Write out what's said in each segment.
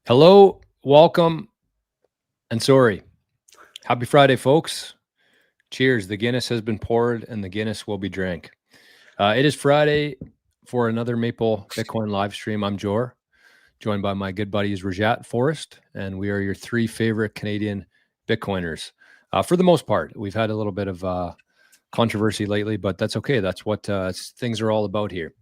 Hello, welcome, and sorry. Happy Friday, folks. Cheers. The Guinness has been poured and the Guinness will be drank. It is Friday for another Maple Bitcoin live stream. I'm Jor, joined by my good buddies Rajat Forrest, and we are your three favorite Canadian Bitcoiners. For the most part, we've had a little bit of controversy lately, but that's okay. That's what things are all about here.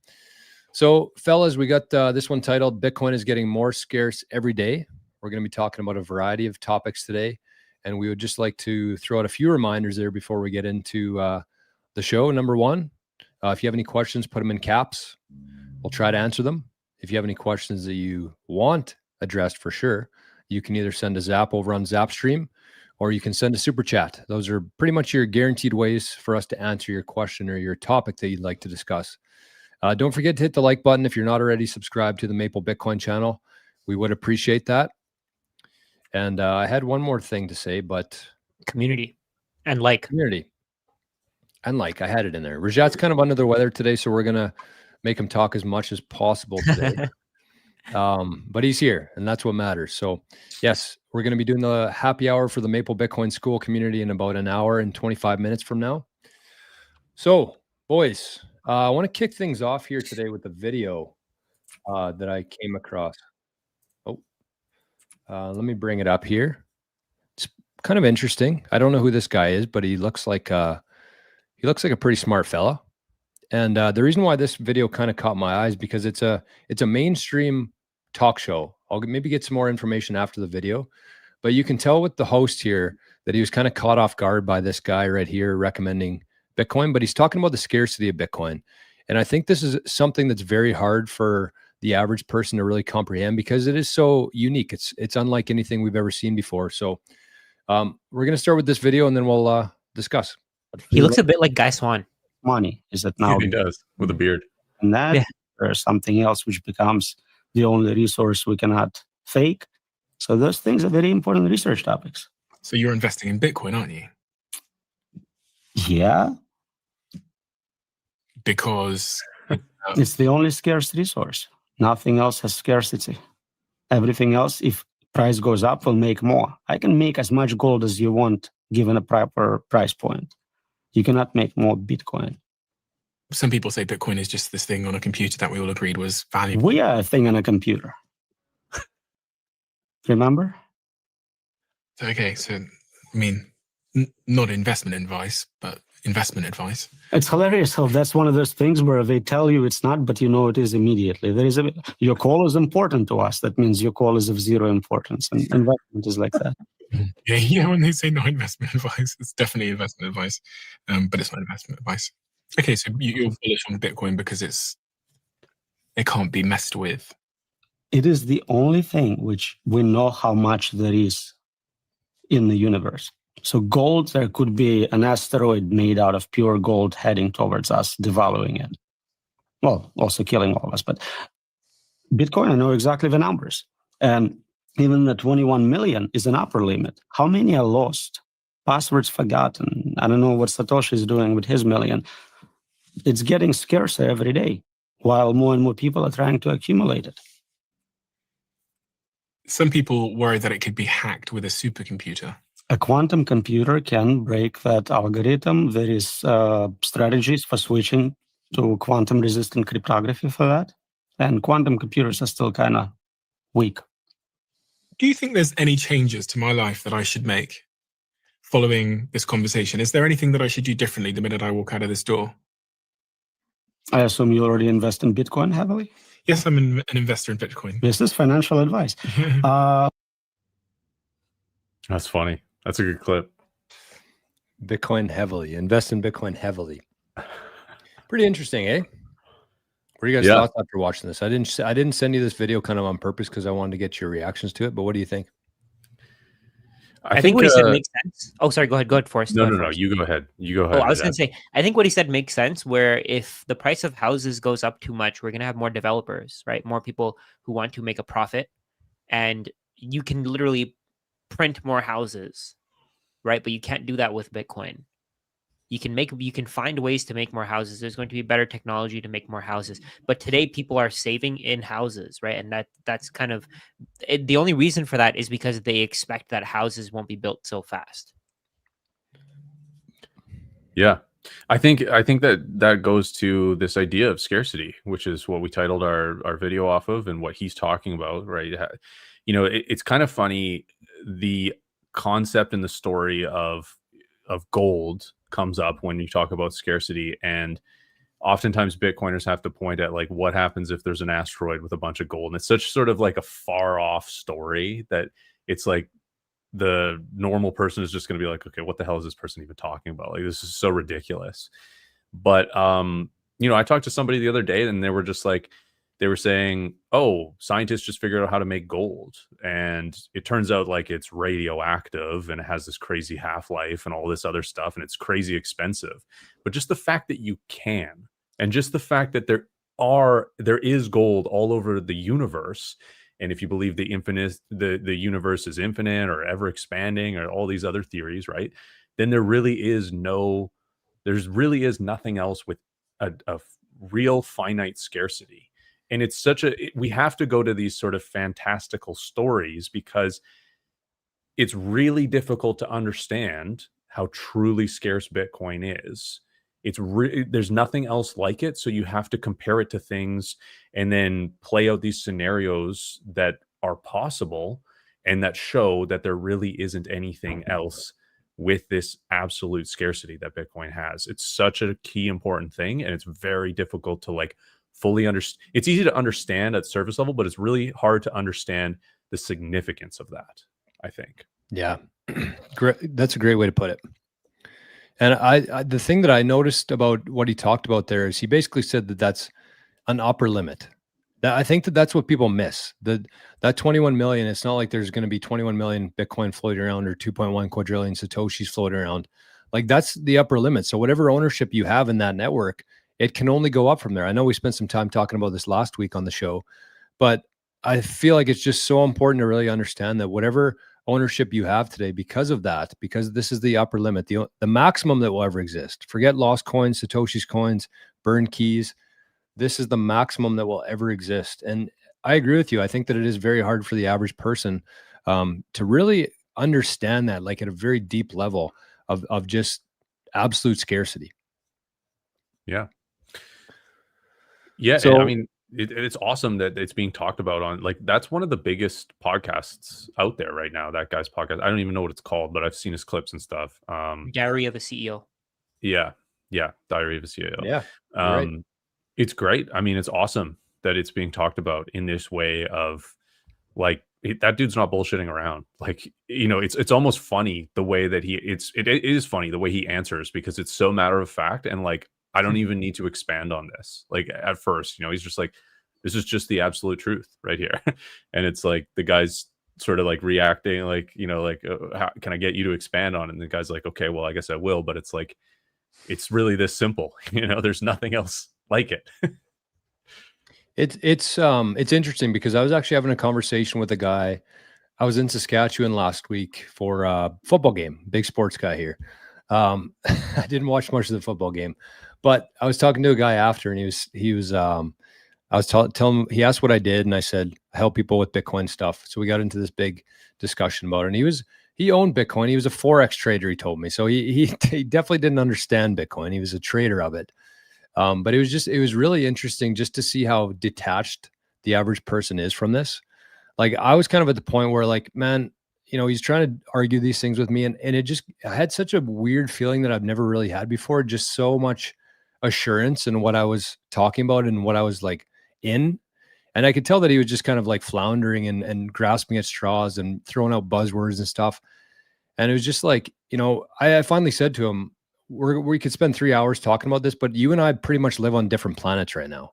So, fellas, we got this one titled Bitcoin is Getting More Scarce Every Day. We're going to be talking about a variety of topics today. And we would just like to throw out a few reminders there before we get into the show. Number one, if you have any questions, put them in caps. We'll try to answer them. If you have any questions that you want addressed for sure, you can either send a zap over on Zapstream or you can send a super chat. Those are pretty much your guaranteed ways for us to answer your question or your topic that you'd like to discuss. Don't forget to hit the like button if you're not already subscribed to the Maple Bitcoin channel. We would appreciate that. And I had one more thing to say, but community and like. Community and like. I had it in there. Rajat's kind of under the weather today, so we're going to make him talk as much as possible today. But he's here, and that's what matters. So, yes, we're going to be doing the happy hour for the Maple Bitcoin School community in about an hour and 25 minutes from now. So, boys, I want to kick things off here today with a video that I came across. Let me bring it up here. It's kind of interesting. I don't know who this guy is, but he looks like a pretty smart fella. And the reason why this video kind of caught my eyes because it's a mainstream talk show. I'll maybe get some more information after the video, but you can tell with the host here that he was kind of caught off guard by this guy right here recommending Bitcoin, but he's talking about the scarcity of Bitcoin. And I think this is something that's very hard for the average person to really comprehend because it is so unique. It's unlike anything we've ever seen before. So we're going to start with this video and then we'll discuss. He looks a bit like Guy Swan. Money is that now? He does with a beard. And that or something else which becomes the only resource we cannot fake. So those things are very important research topics. So you're investing in Bitcoin, aren't you? Yeah. Because it's the only scarce resource. Nothing else has scarcity. Everything else, if price goes up, will make more. I can make as much gold as you want given a proper price point. You cannot make more Bitcoin. Some people say Bitcoin is just this thing on a computer that we all agreed was valuable. We are a thing on a computer. Remember? Okay, so I mean, not investment advice, but investment advice. It's hilarious how that's one of those things where they tell you it's not, but you know it is immediately. Your call is important to us. That means your call is of zero importance. And investment is like that. Yeah, when they say no investment advice, it's definitely investment advice, but it's not investment advice. Okay, so you're bullish on Bitcoin because it can't be messed with. It is the only thing which we know how much there is in the universe. So gold, there could be an asteroid made out of pure gold heading towards us, devaluing it. Well, also killing all of us. But Bitcoin, I know exactly the numbers. And even the 21 million is an upper limit. How many are lost? Passwords forgotten. I don't know what Satoshi is doing with his million. It's getting scarcer every day, while more and more people are trying to accumulate it. Some people worry that it could be hacked with a supercomputer. A quantum computer can break that algorithm. There is strategies for switching to quantum-resistant cryptography for that. And quantum computers are still kind of weak. Do you think there's any changes to my life that I should make following this conversation? Is there anything that I should do differently the minute I walk out of this door? I assume you already invest in Bitcoin heavily? Yes, I'm an investor in Bitcoin. This is financial advice. That's funny. That's a good clip. Bitcoin heavily. Invest in Bitcoin heavily. Pretty interesting, eh? What are you guys' thoughts after watching this? I didn't send you this video kind of on purpose because I wanted to get your reactions to it, but what do you think? I think what he said makes sense. Oh, sorry. Go ahead, Forrest. No. You go ahead. Oh, I was going to say, I think what he said makes sense, where if the price of houses goes up too much, we're going to have more developers, right? More people who want to make a profit. And you can literally print more houses, right? But you can't do that with Bitcoin. You can find ways to make more houses. There's going to be better technology to make more houses. But today people are saving in houses, right? And that's kind of the only reason for that is because they expect that houses won't be built so fast. Yeah. I think that goes to this idea of scarcity, which is what we titled our video off of, and what he's talking about, right? It's kind of funny, the concept and the story of gold comes up when you talk about scarcity, and oftentimes Bitcoiners have to point at like what happens if there's an asteroid with a bunch of gold, and it's such sort of like a far off story that it's like the normal person is just going to be like, okay, what the hell is this person even talking about? Like, this is so ridiculous. But I talked to somebody the other day, and they were just like, they were saying, oh, scientists just figured out how to make gold, and it turns out like it's radioactive and it has this crazy half-life and all this other stuff, and it's crazy expensive. But just the fact that you can, and just the fact that there is gold all over the universe, and if you believe the universe is infinite or ever expanding or all these other theories, right, then there really is nothing else with a real finite scarcity. And it's we have to go to these sort of fantastical stories because it's really difficult to understand how truly scarce Bitcoin is. There's nothing else like it. So you have to compare it to things and then play out these scenarios that are possible and that show that there really isn't anything else with this absolute scarcity that Bitcoin has. It's such a key important thing, and it's very difficult to like fully understand. It's easy to understand at surface level, but it's really hard to understand the significance of that, I think. Yeah. Great. That's a great way to put it. And I the thing that I noticed about what he talked about there is he basically said that that's an upper limit. I think that's what people miss. That 21 million, it's not like there's going to be 21 million Bitcoin floating around or 2.1 quadrillion Satoshis floating around. Like, that's the upper limit. So whatever ownership you have in that network, it can only go up from there. I know we spent some time talking about this last week on the show, but I feel like it's just so important to really understand that whatever ownership you have today, because this is the upper limit, the maximum that will ever exist. Forget lost coins, Satoshi's coins, burned keys. This is the maximum that will ever exist. And I agree with you. I think that it is very hard for the average person to really understand that, like, at a very deep level of just absolute scarcity. Yeah. Yeah. So, I mean, it's awesome that it's being talked about on, like, that's one of the biggest podcasts out there right now. That guy's podcast. I don't even know what it's called, but I've seen his clips and stuff. Diary of a CEO. Yeah. Diary of a CEO. yeah, Um, right. It's great. I mean, it's awesome that it's being talked about in this way of, like, that dude's not bullshitting around. Like, it's almost funny the way that it is funny the way he answers, because it's so matter of fact. And like, I don't even need to expand on this. Like, at first, he's just like, this is just the absolute truth right here. And it's like, the guy's sort of like reacting, like, how can I get you to expand on it? And the guy's like, okay, well, I guess I will. But it's like, it's really this simple. There's nothing else like it. It's interesting because I was actually having a conversation with a guy. I was in Saskatchewan last week for a football game, big sports guy here. I didn't watch much of the football game, but I was talking to a guy after, and I was telling him, he asked what I did, and I said, I help people with Bitcoin stuff. So we got into this big discussion about it. And he owned Bitcoin. He was a Forex trader, he told me. So he definitely didn't understand Bitcoin. He was a trader of it. But it was really interesting just to see how detached the average person is from this. Like, I was kind of at the point where, like, man, he's trying to argue these things with me. And I had such a weird feeling that I've never really had before. Just so much assurance in what I was talking about and what I was like in. And I could tell that he was just kind of like floundering and grasping at straws and throwing out buzzwords and stuff. And it was just like, I finally said to him, we could spend 3 hours talking about this, but you and I pretty much live on different planets right now.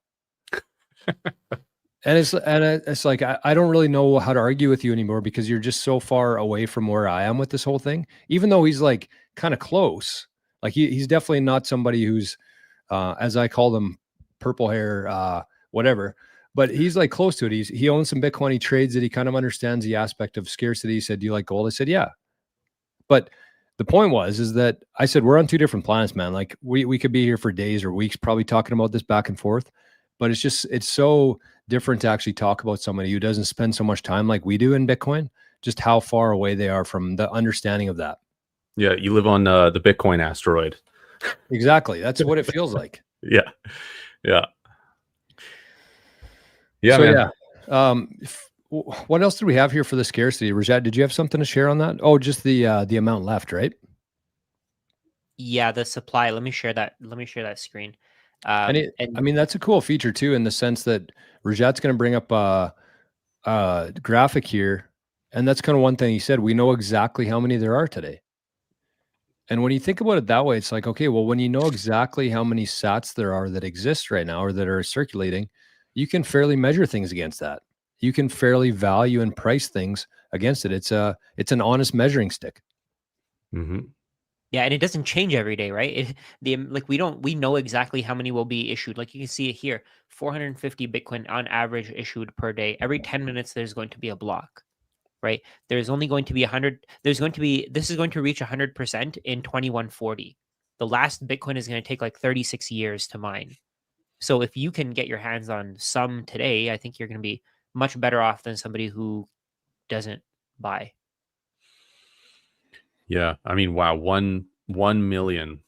And it's like, I don't really know how to argue with you anymore, because you're just so far away from where I am with this whole thing, even though he's like kind of close. Like, he's definitely not somebody who's, as I call them, purple hair, whatever, but he's like close to it. He owns some Bitcoin. He trades it. He kind of understands the aspect of scarcity. He said, do you like gold? I said, yeah. But the point is that I said we're on two different planets, man. Like we could be here for days or weeks probably talking about this back and forth, but it's so different to actually talk about somebody who doesn't spend so much time like we do in Bitcoin, just how far away they are from the understanding of that. Yeah, you live on the Bitcoin asteroid. Exactly. That's what it feels like. Yeah. Yeah. Yeah, So, man. yeah. What else do we have here for the scarcity? Rajat, did you have something to share on that? Oh, just the amount left, right? Yeah, the supply. Let me share that screen. I mean, that's a cool feature too, in the sense that Rajat's going to bring up a graphic here, and that's kind of one thing he said. We know exactly how many there are today. And when you think about it that way, it's like, okay, well, when you know exactly how many sats there are that exist right now or that are circulating, you can fairly measure things against that. You can fairly value and price things against it. It's an honest measuring stick. Mm-hmm. Yeah, and it doesn't change every day, right? We know exactly how many will be issued. Like you can see it here, 450 Bitcoin on average issued per day. Every 10 minutes, there's going to be a block, right? There's only going to be 100. This is going to reach 100% in 2140. The last Bitcoin is going to take like 36 years to mine. So if you can get your hands on some today, I think you're going to be much better off than somebody who doesn't buy. Yeah. I mean, wow, 1.08 million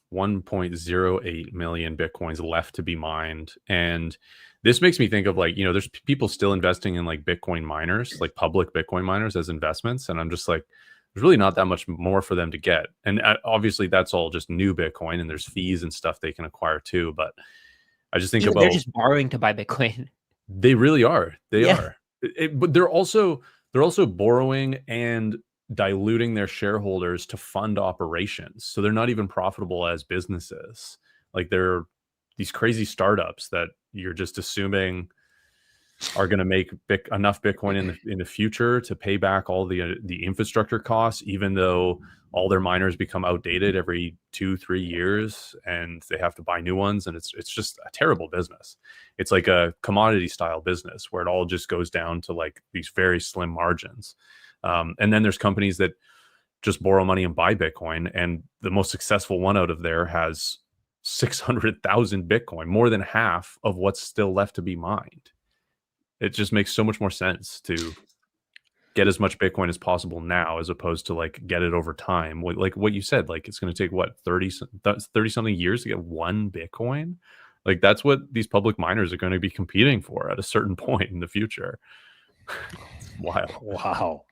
Bitcoins left to be mined. And this makes me think of like, there's people still investing in like Bitcoin miners, like public Bitcoin miners as investments. And I'm just like, there's really not that much more for them to get. And obviously that's all just new Bitcoin, and there's fees and stuff they can acquire too. But I just think They're just borrowing to buy Bitcoin. They really are. They Yeah. are. But they're also borrowing and diluting their shareholders to fund operations. So they're not even profitable as businesses. Like they're these crazy startups that you're just assuming are going to make enough Bitcoin in the future to pay back all the infrastructure costs, even though all their miners become outdated every 2-3 years and they have to buy new ones. And it's just a terrible business. It's like a commodity style business where it all just goes down to like these very slim margins. And then there's companies that just borrow money and buy Bitcoin. And the most successful one out of there has 600,000 Bitcoin, more than half of what's still left to be mined. It just makes so much more sense to get as much Bitcoin as possible now, as opposed to like get it over time. Like what you said, like it's going to take what 30 something years to get one Bitcoin. Like that's what these public miners are going to be competing for at a certain point in the future. Wow.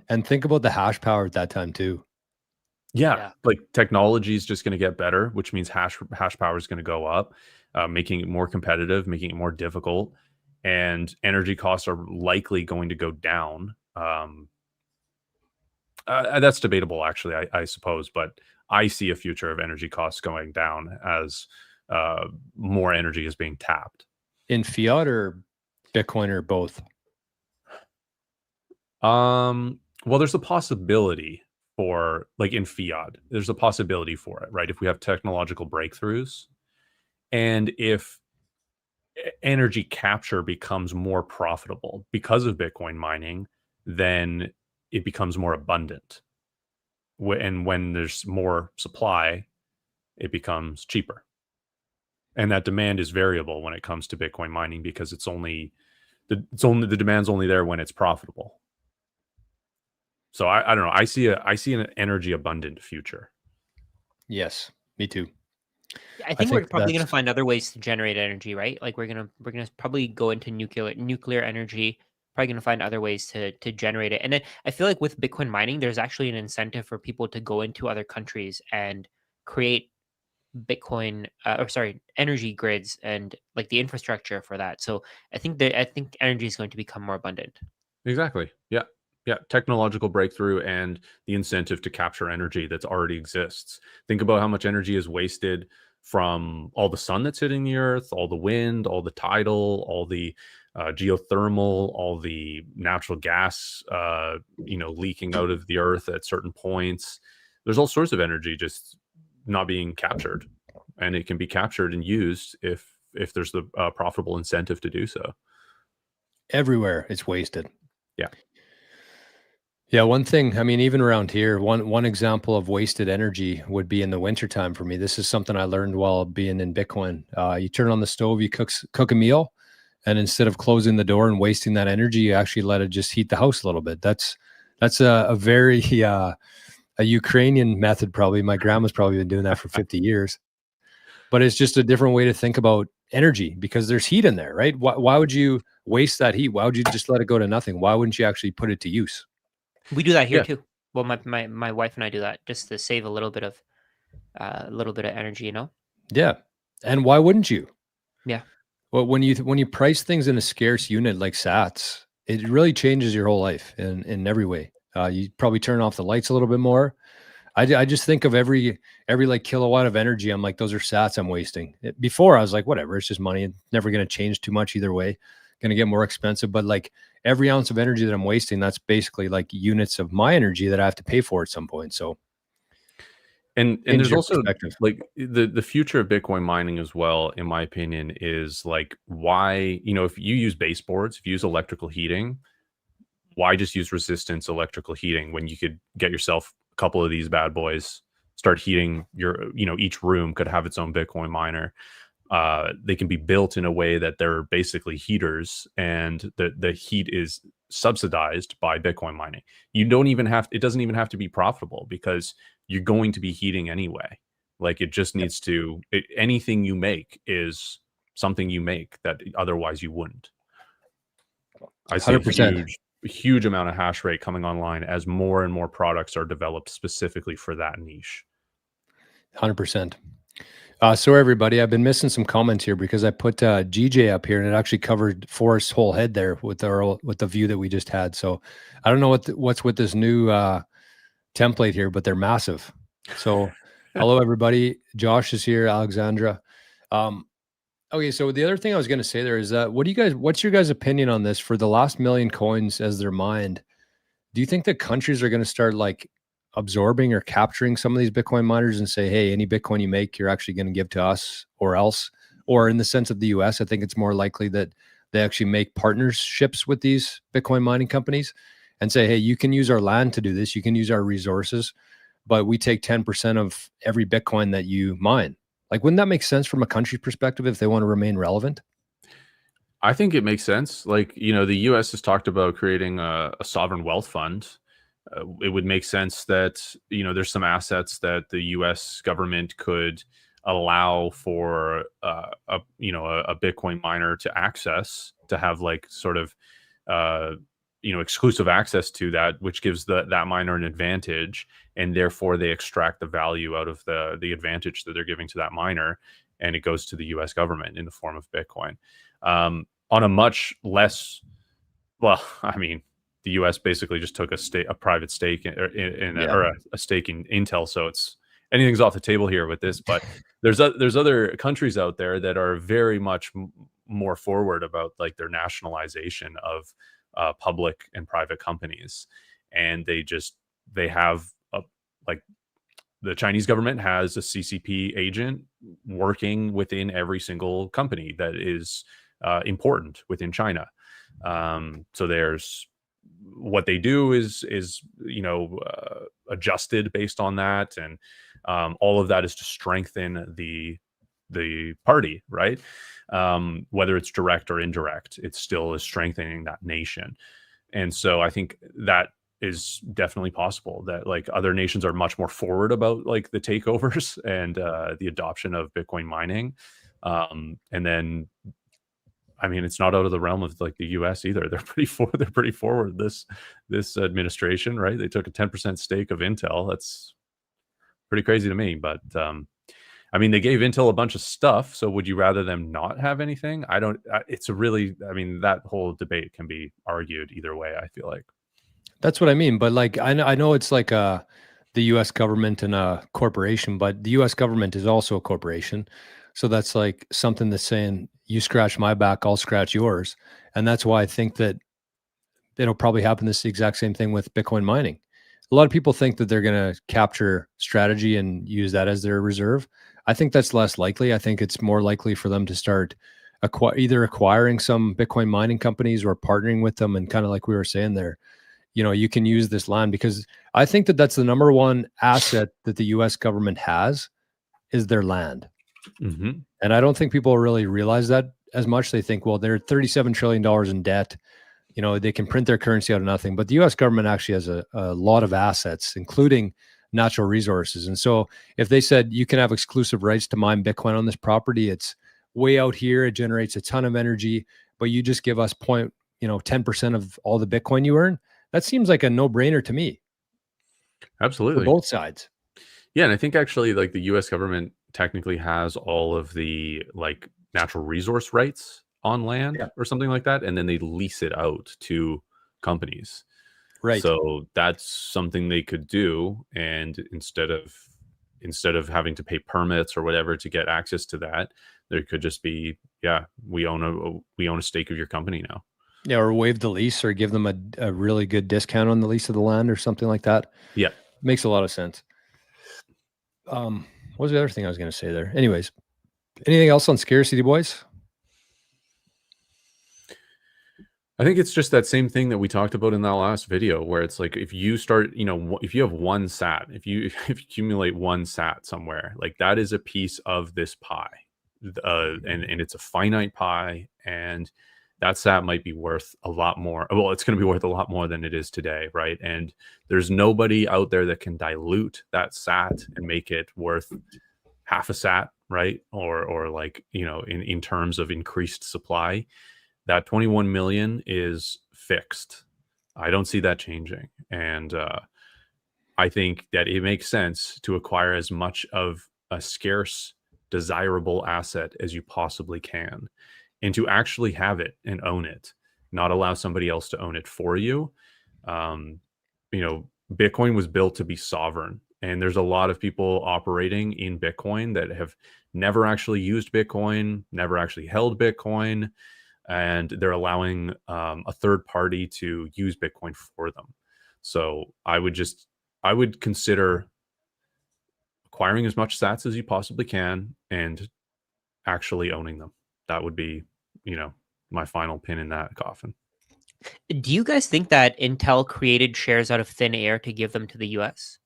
And think about the hash power at that time too. Yeah. Like technology is just going to get better, which means hash power is going to go up, making it more competitive, making it more difficult. And energy costs are likely going to go down. That's debatable, actually, I suppose. But I see a future of energy costs going down as more energy is being tapped. In fiat or Bitcoin or both? Well, there's a possibility for, like in fiat, there's a possibility for it, right? If we have technological breakthroughs, and if energy capture becomes more profitable because of Bitcoin mining, then it becomes more abundant. And when there's more supply, it becomes cheaper. And that demand is variable when it comes to Bitcoin mining, because the demand's only there when it's profitable. So I don't know. I see an energy abundant future. Yes, me too. I think we're probably going to find other ways to generate energy, right? Like we're gonna probably go into nuclear energy. Probably going to find other ways to generate it. And then I feel like with Bitcoin mining, there's actually an incentive for people to go into other countries and create Bitcoin energy grids and like the infrastructure for that. So I think energy is going to become more abundant. Exactly. Yeah. Yeah, technological breakthrough and the incentive to capture energy that already exists. Think about how much energy is wasted from all the sun that's hitting the earth, all the wind, all the tidal, all the geothermal, all the natural gas, leaking out of the earth at certain points. There's all sorts of energy just not being captured, and it can be captured and used if there's the profitable incentive to do so. Everywhere it's wasted. Yeah. Yeah, one thing, I mean, even around here, one example of wasted energy would be in the wintertime for me. This is something I learned while being in Bitcoin. You turn on the stove, you cook a meal, and instead of closing the door and wasting that energy, you actually let it just heat the house a little bit. That's a very a Ukrainian method, probably. My grandma's probably been doing that for 50 years. But it's just a different way to think about energy because there's heat in there, right? Why would you waste that heat? Why would you just let it go to nothing? Why wouldn't you actually put it to use? We do that here Yeah. too. Well, my wife and I do that just to save a little bit of energy, you know? Yeah. And why wouldn't you? Yeah. Well, when you price things in a scarce unit like sats, it really changes your whole life in every way. You probably turn off the lights a little bit more. I just think of every like kilowatt of energy. I'm like, those are sats I'm wasting. Before I was like, whatever, it's just money. It's never going to change too much either way. Going to get more expensive, but like every ounce of energy that I'm wasting, that's basically like units of my energy that I have to pay for at some point. So, And change there's your also perspective. like the future of Bitcoin mining as well, in my opinion, is like why, if you use baseboards, if you use electrical heating, why just use resistance electrical heating when you could get yourself a couple of these bad boys, start heating your, each room could have its own Bitcoin miner. They can be built in a way that they're basically heaters, and the heat is subsidized by Bitcoin mining. It doesn't even have to be profitable because you're going to be heating anyway. Like it just needs to, anything you make is something you make that otherwise you wouldn't. I see 100%. a huge amount of hash rate coming online as more and more products are developed specifically for that niche. 100%. So everybody, I've been missing some comments here because I put GJ up here and it actually covered Forrest's whole head there with the view that we just had. So I don't know what's with this new template here, but they're massive. So hello everybody. Josh is here, Alexandra. Okay, so the other thing I was going to say there is that what's your guys' opinion on this for the last million coins as they're mined? Do you think that countries are going to start like absorbing or capturing some of these Bitcoin miners and say, hey, any Bitcoin you make, you're actually going to give to us or else? Or in the sense of the US, I think it's more likely that they actually make partnerships with these Bitcoin mining companies and say, hey, you can use our land to do this. You can use our resources, but we take 10% of every Bitcoin that you mine. Like, wouldn't that make sense from a country perspective if they want to remain relevant? I think it makes sense. Like, the US has talked about creating a sovereign wealth fund. It would make sense that, there's some assets that the US government could allow for a Bitcoin miner to access, to have like sort of, exclusive access to that, which gives that miner an advantage, and therefore they extract the value out of the advantage that they're giving to that miner, and it goes to the US government in the form of Bitcoin. On a much less, well, I mean, the U.S. basically just took a private stake or a stake in Intel, so it's anything's off the table here with this. But there's other countries out there that are very much more forward about like their nationalization of public and private companies, and they have like the Chinese government has a CCP agent working within every single company that is important within China. So there's what they do is adjusted based on that, and all of that is to strengthen the party, right? Whether it's direct or indirect, it still is strengthening that nation. And so I think that is definitely possible, that like other nations are much more forward about like the takeovers and the adoption of Bitcoin mining. And then, I mean, it's not out of the realm of like the U.S. either. They're pretty forward. This administration, right? They took a 10% stake of Intel. That's pretty crazy to me. But I mean, they gave Intel a bunch of stuff. So would you rather them not have anything? It's a really, I mean, that whole debate can be argued either way, I feel like. That's what I mean. But like, I know it's like the U.S. government and a corporation, but the U.S. government is also a corporation. So that's like something that's saying, you scratch my back, I'll scratch yours. And that's why I think that it'll probably happen this exact same thing with Bitcoin mining. A lot of people think that they're going to capture strategy and use that as their reserve. I think that's less likely. I think it's more likely for them to start either acquiring some Bitcoin mining companies or partnering with them. And kind of like we were saying there, you can use this land, because I think that that's the number one asset that the US government has is their land. Mm-hmm. And I don't think people really realize that as much. They think, well, they're $37 trillion in debt. They can print their currency out of nothing. But the US government actually has a lot of assets, including natural resources. And so if they said you can have exclusive rights to mine Bitcoin on this property, it's way out here, it generates a ton of energy, but you just give us 10% of all the Bitcoin you earn, that seems like a no-brainer to me. Absolutely. For both sides. Yeah, and I think actually like the US government technically has all of the like natural resource rights on land or something like that, and then they lease it out to companies. Right. So that's something they could do, and instead of having to pay permits or whatever to get access to that, there could just be, we own a stake of your company now. Yeah, or waive the lease, or give them a really good discount on the lease of the land or something like that. Yeah. Makes a lot of sense. What was the other thing I was going to say there? Anyways, anything else on scarcity, boys? I think it's just that same thing that we talked about in that last video, where it's like, if you start, if you have one sat, if you accumulate one sat somewhere, like that is a piece of this pie, and it's a finite pie, and that sat might be worth a lot more. Well, it's going to be worth a lot more than it is today, right? And there's nobody out there that can dilute that sat and make it worth half a sat, right? Or like, in terms of increased supply, that 21 million is fixed. I don't see that changing. And I think that it makes sense to acquire as much of a scarce, desirable asset as you possibly can, and to actually have it and own it, not allow somebody else to own it for you. Bitcoin was built to be sovereign, and there's a lot of people operating in Bitcoin that have never actually used Bitcoin, never actually held Bitcoin, and they're allowing a third party to use Bitcoin for them. So I would consider acquiring as much sats as you possibly can and actually owning them. That would be, my final pin in that coffin. Do you guys think that Intel created shares out of thin air to give them to the US?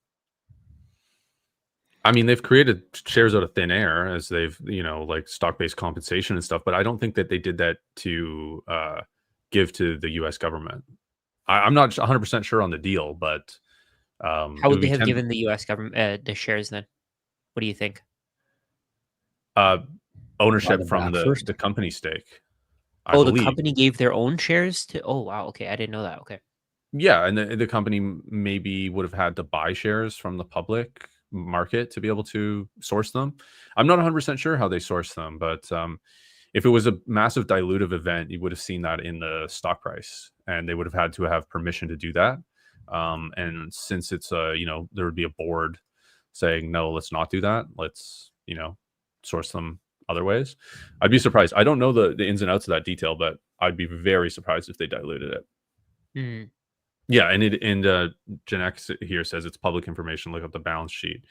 I mean, they've created shares out of thin air as they've, like stock-based compensation and stuff, but I don't think that they did that to give to the US government. I'm not 100% sure on the deal, but how would they have given the US government the shares then? What do you think? Ownership from the company stake. The company gave their own shares to. Oh wow, okay, I didn't know that. Okay. Yeah, and the company maybe would have had to buy shares from the public market to be able to source them. I'm not 100% sure how they source them, but if it was a massive dilutive event, you would have seen that in the stock price, and they would have had to have permission to do that. And since it's there would be a board saying, no, let's not do that. Let's, source them other ways. I'd be surprised. I don't know the ins and outs of that detail, but I'd be very surprised if they diluted it. Mm. Yeah, and Gen X here says it's public information. Look up the balance sheet.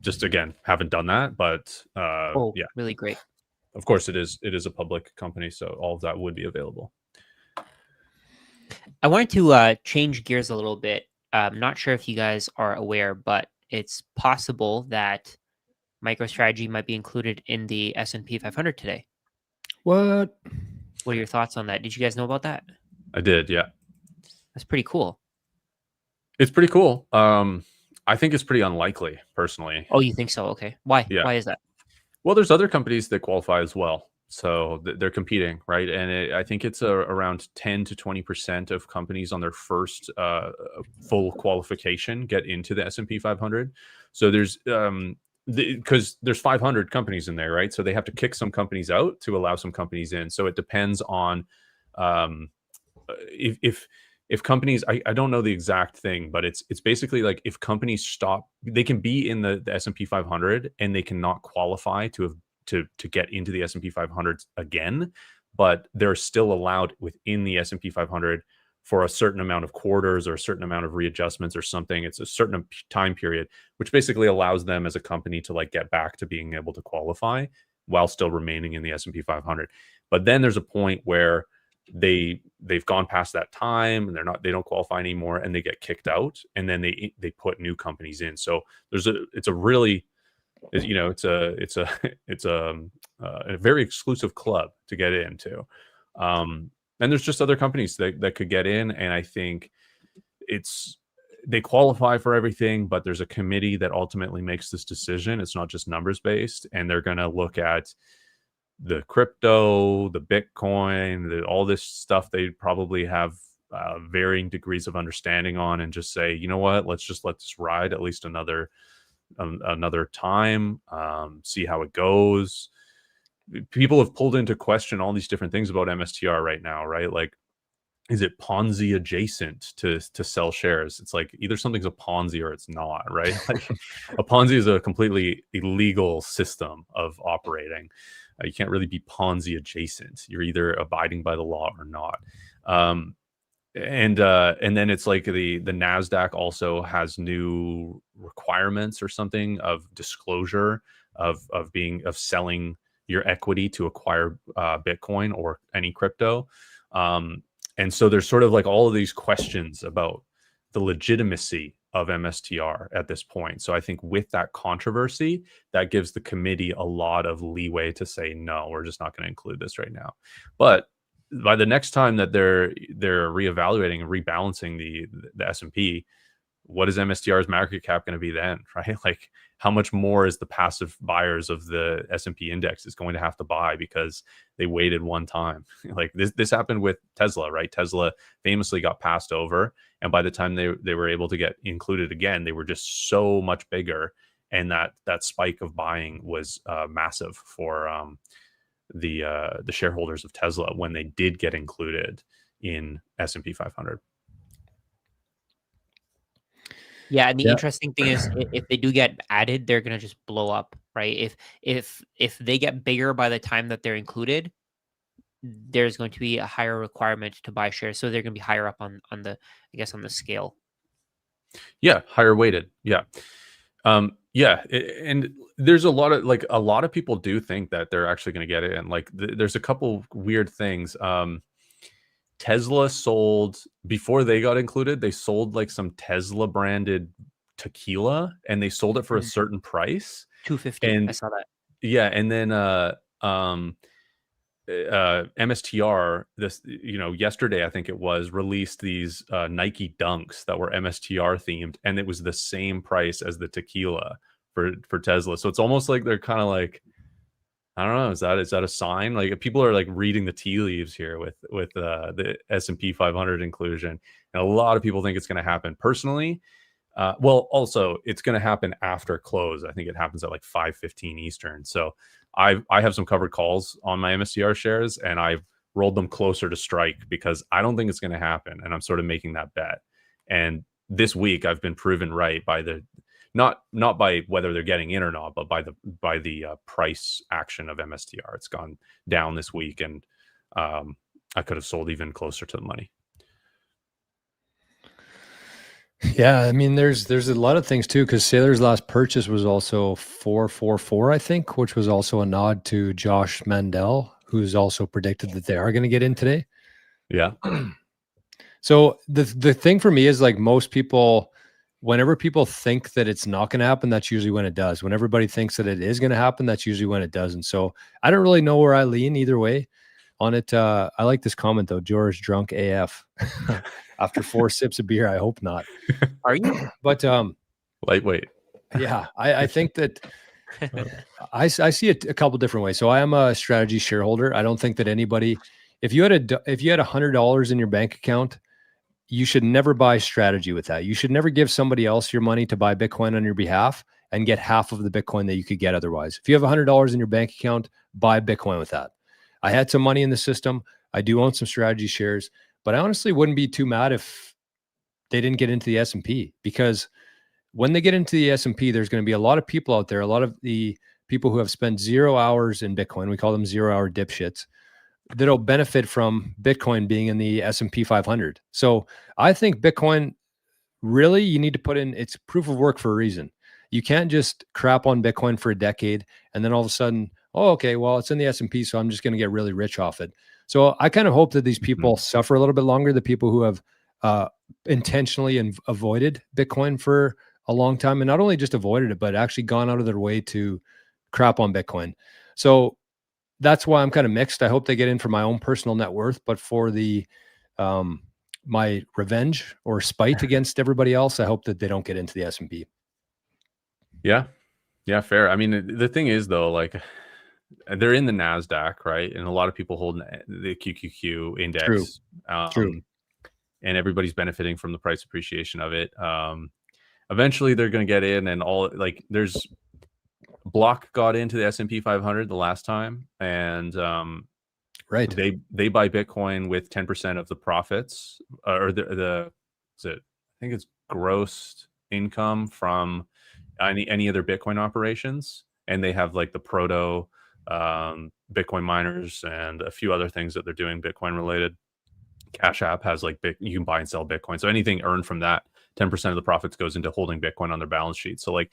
Just again, haven't done that, but yeah, really great. Of course, it is a public company, so all of that would be available. I wanted to change gears a little bit. I'm not sure if you guys are aware, but it's possible that MicroStrategy might be included in the S&P 500 today. What? What are your thoughts on that? Did you guys know about that? I did, yeah. That's pretty cool. It's pretty cool. I think it's pretty unlikely, personally. Oh, you think so? Okay. Why? Yeah. Why is that? Well, there's other companies that qualify as well. So they're competing, right? And I think it's around 10 to 20% of companies on their first full qualification get into the S&P 500. So there's because there's 500 companies in there, right? So they have to kick some companies out to allow some companies in. So it depends on if companies, I don't know the exact thing, but it's basically like if companies stop, they can be in the S&P 500 and they cannot qualify to get into the S&P 500 again, but they're still allowed within the S&P 500 for a certain amount of quarters or a certain amount of readjustments or something. It's a certain time period, which basically allows them as a company to like get back to being able to qualify while still remaining in the S&P 500. But then there's a point where they've gone past that time and they don't qualify anymore, and they get kicked out, and then they put new companies in. So it's a very exclusive club to get into. And there's just other companies that could get in, and I think they qualify for everything, but there's a committee that ultimately makes this decision. It's not just numbers based, and they're going to look at the crypto, the Bitcoin, all this stuff. They probably have varying degrees of understanding on, and just say, you know what, let's just let this ride at least another time, see how it goes. People have pulled into question all these different things about MSTR right now, right? Like, is it Ponzi adjacent to sell shares? It's like either something's a Ponzi or it's not, right? Like a Ponzi is a completely illegal system of operating. You can't really be Ponzi adjacent. You're either abiding by the law or not. And then it's like the NASDAQ also has new requirements or something of disclosure of selling your equity to acquire Bitcoin or any crypto. And so there's sort of like all of these questions about the legitimacy of MSTR at this point. So I think with that controversy, that gives the committee a lot of leeway to say, no, we're just not going to include this right now. But by the next time that they're reevaluating and rebalancing the S&P, what is MSTR's market cap going to be then, right? Like, how much more is the passive buyers of the S&P index is going to have to buy because they waited one time? Like this happened with Tesla, right? Tesla famously got passed over, and by the time they were able to get included again, they were just so much bigger, and that spike of buying was massive for the shareholders of Tesla when they did get included in S&P 500. Yeah, and the interesting thing is, if they do get added, they're gonna just blow up, right? If they get bigger by the time that they're included, there's going to be a higher requirement to buy shares, so they're gonna be higher up on the, I guess, on the scale. Yeah, higher weighted. Yeah. And there's a lot of people do think that they're actually going to get it, and like there's a couple weird things. Tesla sold, before they got included, they sold like some Tesla branded tequila, and they sold it for a certain price, $250. I saw that. Yeah, and then MSTR, yesterday I think it was, released these Nike Dunks that were MSTR themed, and it was the same price as the tequila for Tesla. So it's almost like they're kind of like, I don't know, is that a sign? Like, people are like reading the tea leaves here with the S&P 500 inclusion, and a lot of people think it's going to happen. Personally, well, also it's going to happen after close. I think it happens at like 5:15 Eastern. So I have some covered calls on my MSTR shares, and I've rolled them closer to strike because I don't think it's going to happen, and I'm sort of making that bet. And this week I've been proven right by the not by whether they're getting in or not, but by the price action of MSTR. It's gone down this week, and I could have sold even closer to the money. Yeah, I mean, there's a lot of things too, because Saylor's last purchase was also 444, I think, which was also a nod to Josh Mandel, who's also predicted that they are going to get in today. Yeah. So the thing for me is, like, most people, whenever people think that it's not going to happen, that's usually when it does. When everybody thinks that it is going to happen, that's usually when it doesn't. So I don't really know where I lean either way on it. I like this comment though. George drunk AF after 4 sips of beer. I hope not. Are you? But lightweight. Yeah, I think that I see it a couple different ways. So I am a strategy shareholder. I don't think that anybody, if you had $100 in your bank account, you should never buy strategy with that. You should never give somebody else your money to buy Bitcoin on your behalf and get half of the Bitcoin that you could get otherwise. If you have $100 in your bank account, buy Bitcoin with that. I had some money in the system. I do own some strategy shares, but I honestly wouldn't be too mad if they didn't get into the S&P, because when they get into the S&P, there's going to be a lot of people out there, a lot of the people who have spent 0 hours in Bitcoin, we call them 0-hour dipshits, that'll benefit from Bitcoin being in the S&P 500. So I think Bitcoin, really, you need to put in, it's proof of work for a reason. You can't just crap on Bitcoin for a decade and then all of a sudden, oh, okay, well, it's in the S&P, so I'm just going to get really rich off it. So I kind of hope that these people suffer a little bit longer, the people who have intentionally avoided Bitcoin for a long time, and not only just avoided it, but actually gone out of their way to crap on Bitcoin. So that's why I'm kind of mixed. I hope they get in for my own personal net worth, but for the my revenge or spite against everybody else, I hope that they don't get into the S&P. Yeah, fair. I mean, the thing is though, like they're in the NASDAQ, right? And a lot of people hold the QQQ index. True. And everybody's benefiting from the price appreciation of it. Eventually they're going to get in, and all, like, there's Block got into the S&P 500 the last time, and Right. they buy Bitcoin with 10% of the profits, or I think it's gross income from any of their Bitcoin operations, and they have like the proto Bitcoin miners and a few other things that they're doing Bitcoin related. Cash App has like you can buy and sell Bitcoin, so anything earned from that, 10% of the profits goes into holding Bitcoin on their balance sheet. So like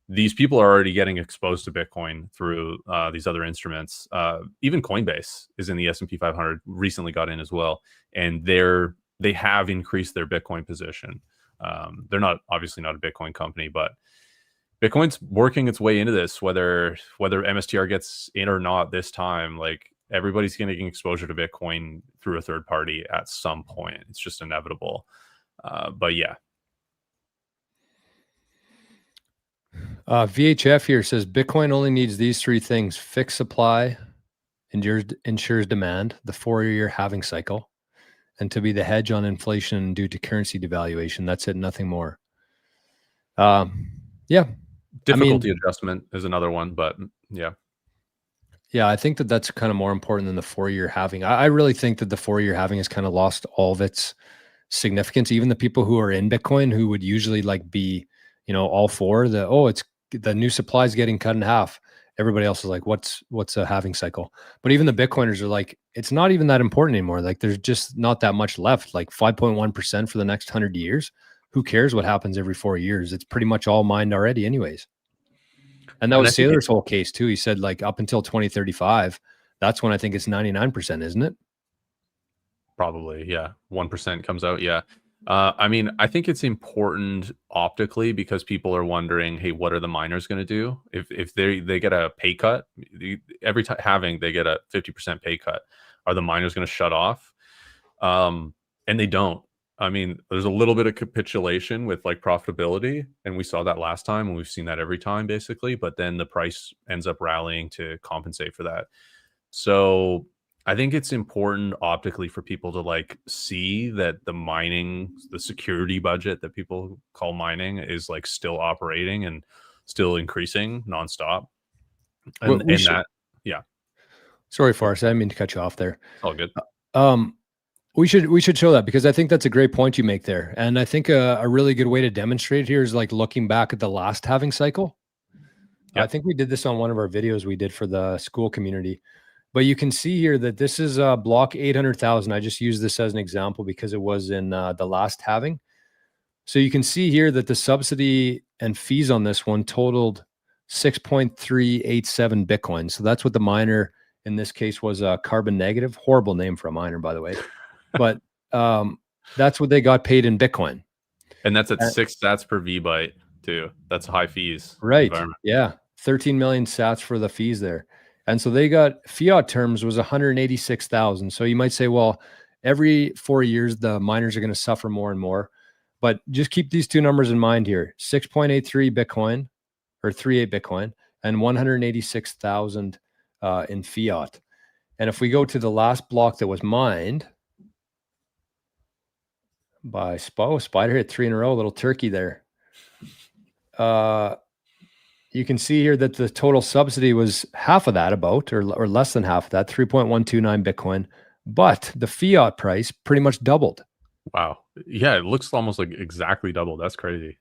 these people are already getting exposed to Bitcoin through these other instruments. Even Coinbase is in the S&P 500, recently got in as well, and they have increased their Bitcoin position. They're not obviously not a Bitcoin company, but Bitcoin's working its way into this, whether MSTR gets in or not this time. Like everybody's getting exposure to Bitcoin through a third party at some point. It's just inevitable. But yeah. VHF here says Bitcoin only needs these three things: fixed supply, ensures demand, the 4-year halving cycle, and to be the hedge on inflation due to currency devaluation. That's it, nothing more. Yeah. Difficulty adjustment is another one, but yeah. Yeah, I think that that's kind of more important than the 4-year halving. I really think that the 4-year halving has kind of lost all of its significance. Even the people who are in Bitcoin, who would usually like be, all for it's the new supply is getting cut in half. Everybody else is like, what's a halving cycle? But even the Bitcoiners are like, it's not even that important anymore. Like there's just not that much left, like 5.1% for the next 100 years. Who cares what happens every 4 years? It's pretty much all mined already anyways. And that was Saylor's whole case too. He said like up until 2035, that's when I think it's 99%, isn't it? Probably, yeah. 1% comes out, yeah. I mean, I think it's important optically because people are wondering, hey, what are the miners going to do if they get a pay cut? Every time halving, they get a 50% pay cut. Are the miners going to shut off? And they don't. I mean, there's a little bit of capitulation with like profitability, and we saw that last time, and we've seen that every time basically. But then the price ends up rallying to compensate for that. So I think it's important optically for people to like see that the security budget that people call mining is like still operating and still increasing nonstop. And yeah. Sorry, Forrest, I didn't mean to cut you off there. All good. We should show that, because I think that's a great point you make there. And I think a really good way to demonstrate here is like looking back at the last halving cycle. Yep. I think we did this on one of our videos we did for the school community. But you can see here that this is block 800,000. I just use this as an example because it was in the last halving. So you can see here that the subsidy and fees on this one totaled 6.387 Bitcoin. So that's what the miner in this case was, carbon negative. Horrible name for a miner, by the way. But that's what they got paid in Bitcoin. And that's at 6 sats per VByte too. That's high fees. Right. Yeah. 13 million sats for the fees there. And so they got fiat terms was 186,000. So you might say, well, every 4 years, the miners are going to suffer more and more. But just keep these two numbers in mind here: 6.83 Bitcoin or 38 Bitcoin and 186,000 in fiat. And if we go to the last block that was mined by Spider hit 3 in a row, little turkey there. You can see here that the total subsidy was half of that, about, or less than half of that, 3.129 Bitcoin. But the fiat price pretty much doubled. Wow. Yeah, it looks almost like exactly double. That's crazy.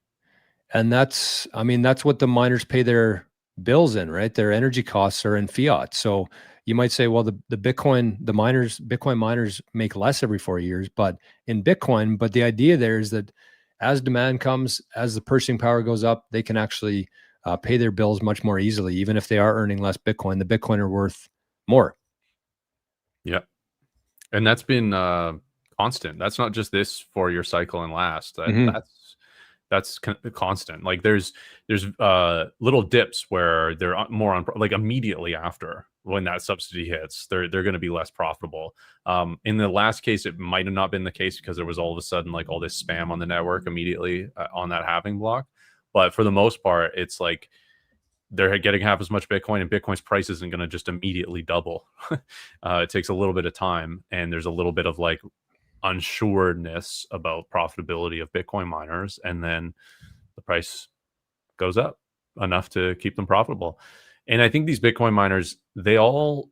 And that's what the miners pay their bills in, right? Their energy costs are in fiat. So you might say, well, the Bitcoin miners make less every 4 years, but in Bitcoin. But the idea there is that as demand comes, as the purchasing power goes up, they can actually pay their bills much more easily. Even if they are earning less Bitcoin, the Bitcoin are worth more. Yeah. And that's been constant. That's not just this 4-year cycle and last. That's constant. Like there's little dips where they're more on, like immediately after when that subsidy hits, they're going to be less profitable. In the last case, it might have not been the case because there was all of a sudden like all this spam on the network immediately on that halving block. But for the most part, it's like they're getting half as much Bitcoin, and Bitcoin's price isn't going to just immediately double. It takes a little bit of time, and there's a little bit of like unsureness about profitability of Bitcoin miners, and then the price goes up enough to keep them profitable. And I think these Bitcoin miners, they all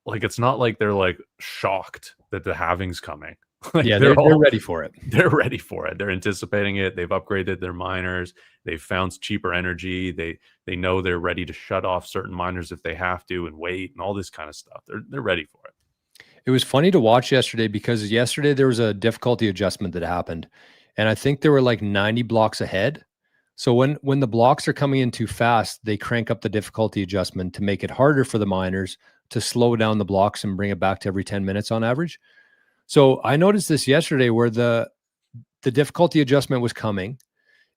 like, it's not like they're like shocked that the halving's coming. Like Yeah, they're ready for it. They're ready for it. They're anticipating it. They've upgraded their miners. They've found cheaper energy. They know they're ready to shut off certain miners if they have to and wait and all this kind of stuff. They're ready for it. It was funny to watch yesterday because yesterday there was a difficulty adjustment that happened, and I think there were like 90 blocks ahead. So when the blocks are coming in too fast, they crank up the difficulty adjustment to make it harder for the miners to slow down the blocks and bring it back to every 10 minutes on average. So I noticed this yesterday where the difficulty adjustment was coming,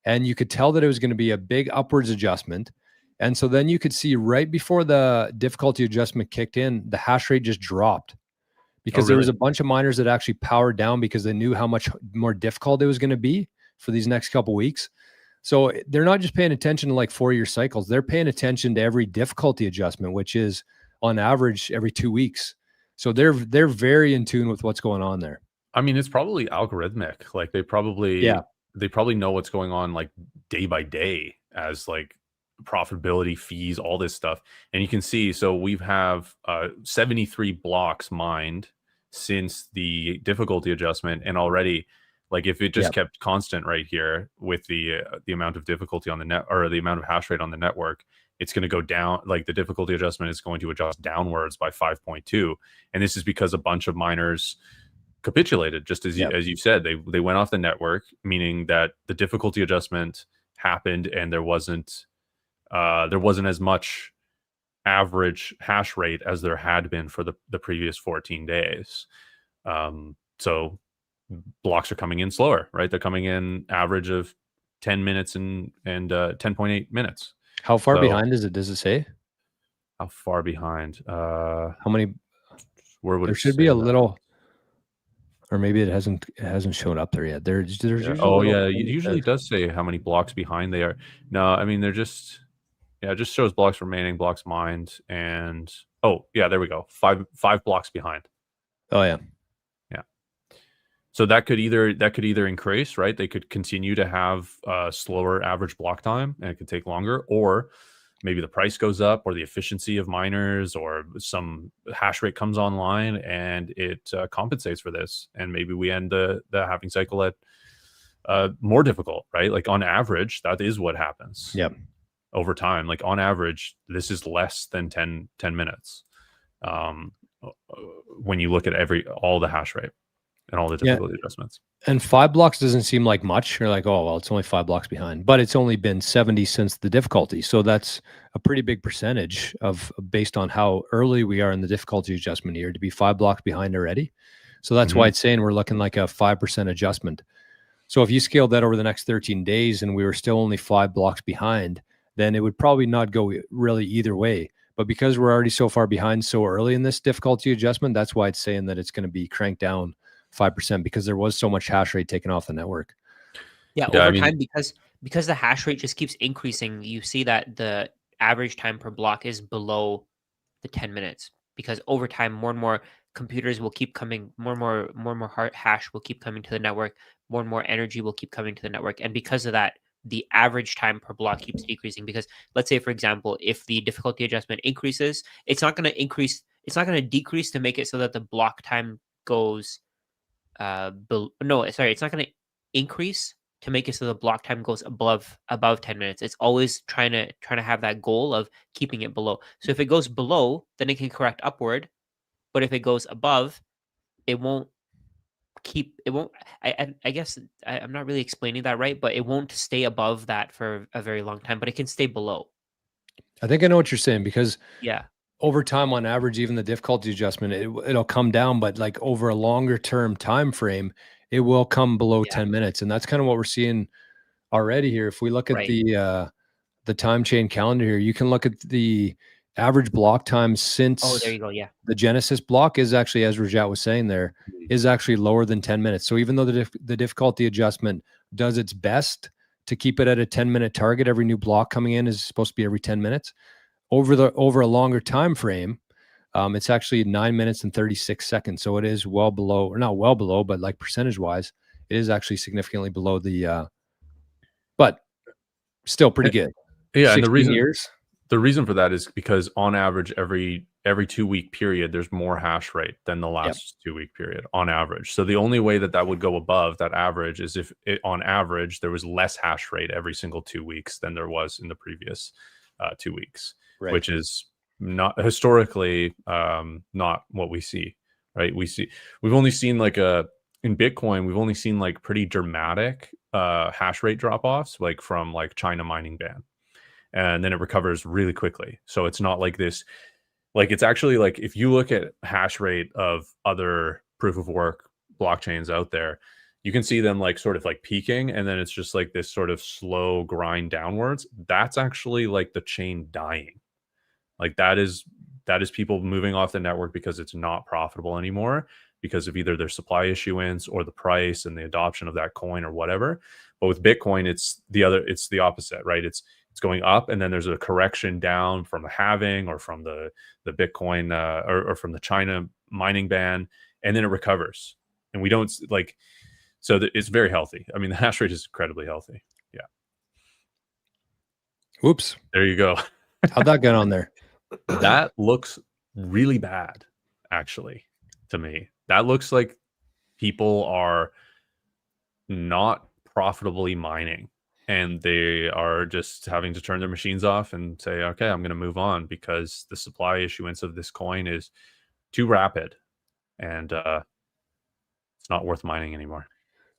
and you could tell that it was going to be a big upwards adjustment. And so then you could see right before the difficulty adjustment kicked in, the hash rate just dropped because there was a bunch of miners that actually powered down because they knew how much more difficult it was going to be for these next couple of weeks. So they're not just paying attention to like 4-year cycles. They're paying attention to every difficulty adjustment, which is on average every 2 weeks. So they're very in tune with what's going on there. I mean, it's probably algorithmic. Like they probably know what's going on like day by day as like profitability, fees, all this stuff. And you can see, so we have 73 blocks mined since the difficulty adjustment, and already like if it just kept constant right here with the amount of difficulty on the net, or the amount of hash rate on the network, it's going to go down. Like the difficulty adjustment is going to adjust downwards by 5.2. And this is because a bunch of miners capitulated, just as you said. They went off the network, meaning that the difficulty adjustment happened and there wasn't as much average hash rate as there had been for the previous 14 days. So blocks are coming in slower, right? They're coming in average of 10 minutes and 10.8 minutes. How far behind is it? Does it say? How far behind? How many? Where would there should be a little, or maybe it hasn't shown up there yet. There's usually it usually does say how many blocks behind they are. No, I mean they're just it just shows blocks remaining, blocks mined, and there we go. Five blocks behind. Oh yeah. So that could either increase, right? They could continue to have slower average block time, and it could take longer, or maybe the price goes up, or the efficiency of miners, or some hash rate comes online, and it compensates for this, and maybe we end the halving cycle at more difficult, right? Like on average, that is what happens. Yeah. Over time, like on average, this is less than 10 minutes when you look at all the hash rate and all the difficulty adjustments. And 5 blocks doesn't seem like much. You're like, oh, well, it's only 5 blocks behind, but it's only been 70 since the difficulty. So that's a pretty big percentage based on how early we are in the difficulty adjustment here to be 5 blocks behind already. So that's why it's saying we're looking like a 5% adjustment. So if you scaled that over the next 13 days and we were still only 5 blocks behind, then it would probably not go really either way. But because we're already so far behind so early in this difficulty adjustment, that's why it's saying that it's going to be cranked down 5%, because there was so much hash rate taken off the network. Over time, because the hash rate just keeps increasing, you see that the average time per block is below the 10 minutes, because over time, more and more computers will keep coming, more and more hash will keep coming to the network, more and more energy will keep coming to the network. And because of that, the average time per block keeps decreasing. Because let's say, for example, if the difficulty adjustment increases, it's not going to decrease to make it so that the block time goes it's not going to increase to make it so the block time goes above 10 minutes. It's always trying to have that goal of keeping it below. So if it goes below, then it can correct upward. But if it goes above, it won't I guess I'm not really explaining that right, but it won't stay above that for a very long time, but it can stay below. I think I know what you're saying, because over time, on average, even the difficulty adjustment, it'll come down, but like over a longer term time frame, it will come below Yeah. 10 minutes. And that's kind of what we're seeing already here. If we look at Right. the time chain calendar here, you can look at the average block time Oh, since there you go. Yeah. the Genesis block is actually, as Rajat was saying there, is actually lower than 10 minutes. So even though the difficulty adjustment does its best to keep it at a 10-minute target, every new block coming in is supposed to be every 10 minutes. Over a longer time frame, it's actually 9 minutes and 36 seconds. So it is well below, or not well below, but like percentage wise, it is actually significantly below the but still pretty good. Yeah, and 16 years. the reason for that is because on average, every 2-week period, there's more hash rate than the last 2-week period on average. So the only way that would go above that average is if on average there was less hash rate every single 2 weeks than there was in the previous 2 weeks, Right. which is not historically not what we see. Right? We've only seen in Bitcoin, we've only seen like pretty dramatic hash rate drop offs, like from like China mining ban. And then it recovers really quickly. So it's not like this, like it's actually like if you look at hash rate of other proof of work blockchains out there, you can see them like sort of like peaking, and then it's just like this sort of slow grind downwards. That's actually like the chain dying. Like that is people moving off the network because it's not profitable anymore because of either their supply issuance or the price and the adoption of that coin or whatever. But with Bitcoin, it's the opposite, right? It's going up, and then there's a correction down from the halving or from the Bitcoin or from the China mining ban, and then it recovers. And we don't like, so it's very healthy. I mean, the hash rate is incredibly healthy. Yeah. Whoops. There you go. How'd that get on there? That looks really bad, actually, to me. That looks like people are not profitably mining, and they are just having to turn their machines off and say, okay, I'm going to move on because the supply issuance of this coin is too rapid, and it's not worth mining anymore.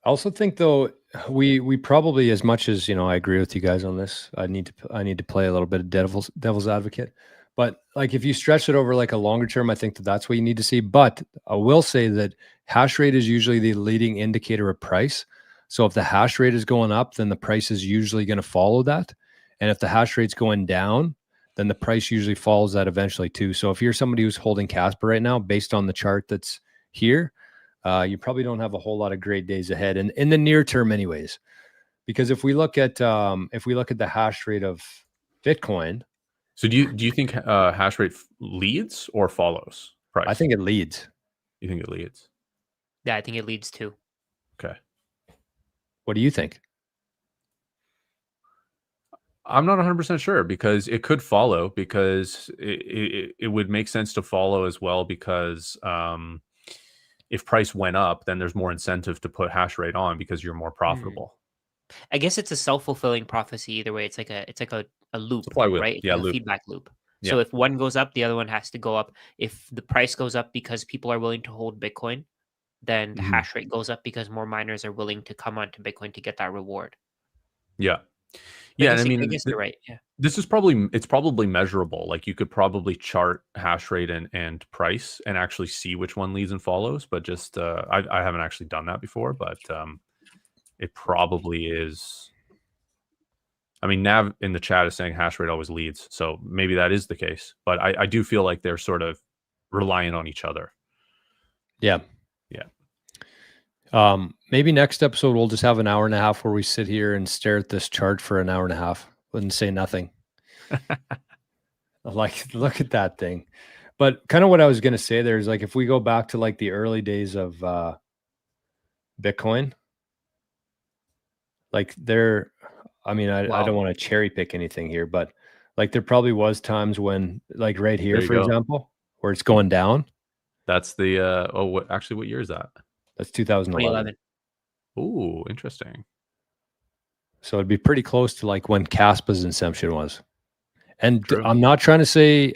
I also think though, we probably, as much as, I agree with you guys on this, I need to play a little bit of devil's advocate. But like if you stretch it over like a longer term, I think that's what you need to see. But I will say that hash rate is usually the leading indicator of price. So if the hash rate is going up, then the price is usually going to follow that. And if the hash rate's going down, then the price usually follows that eventually too. So if you're somebody who's holding Casper right now, based on the chart that's here, you probably don't have a whole lot of great days ahead, and in the near term anyways. Because if we look at the hash rate of Bitcoin. So do you think hash rate leads or follows price? I think it leads. You think it leads? Yeah, I think it leads too. Okay. What do you think? I'm not 100% sure, because it could follow, because it would make sense to follow as well, because if price went up, then there's more incentive to put hash rate on because you're more profitable. I guess it's a self-fulfilling prophecy either way. It's like a loop, It's a flywheel. right? It's Yeah, like a loop. feedback loop. Yeah. So if one goes up, the other one has to go up. If the price goes up because people are willing to hold Bitcoin, then the Mhm. hash rate goes up because more miners are willing to come onto Bitcoin to get that reward. Yeah. I Yeah, guess, and I mean, I guess you're right. Yeah. this is probably measurable. Like you could probably chart hash rate and price and actually see which one leads and follows. But just I haven't actually done that before, but it probably is. I mean, Nav in the chat is saying hash rate always leads, so maybe that is the case. But I do feel like they're sort of reliant on each other. Yeah. Yeah. Maybe next episode we'll just have an hour and a half where we sit here and stare at this chart for an hour and a half and say nothing. Like, look at that thing. But kind of what I was going to say there is, like, if we go back to like the early days of Bitcoin, like I don't want to cherry pick anything here, but like there probably was times when, like right here, for example, where it's going down. That's the what year is that? That's 2011. Ooh, interesting. So it'd be pretty close to like when Caspa's inception was. And True. I'm not trying to say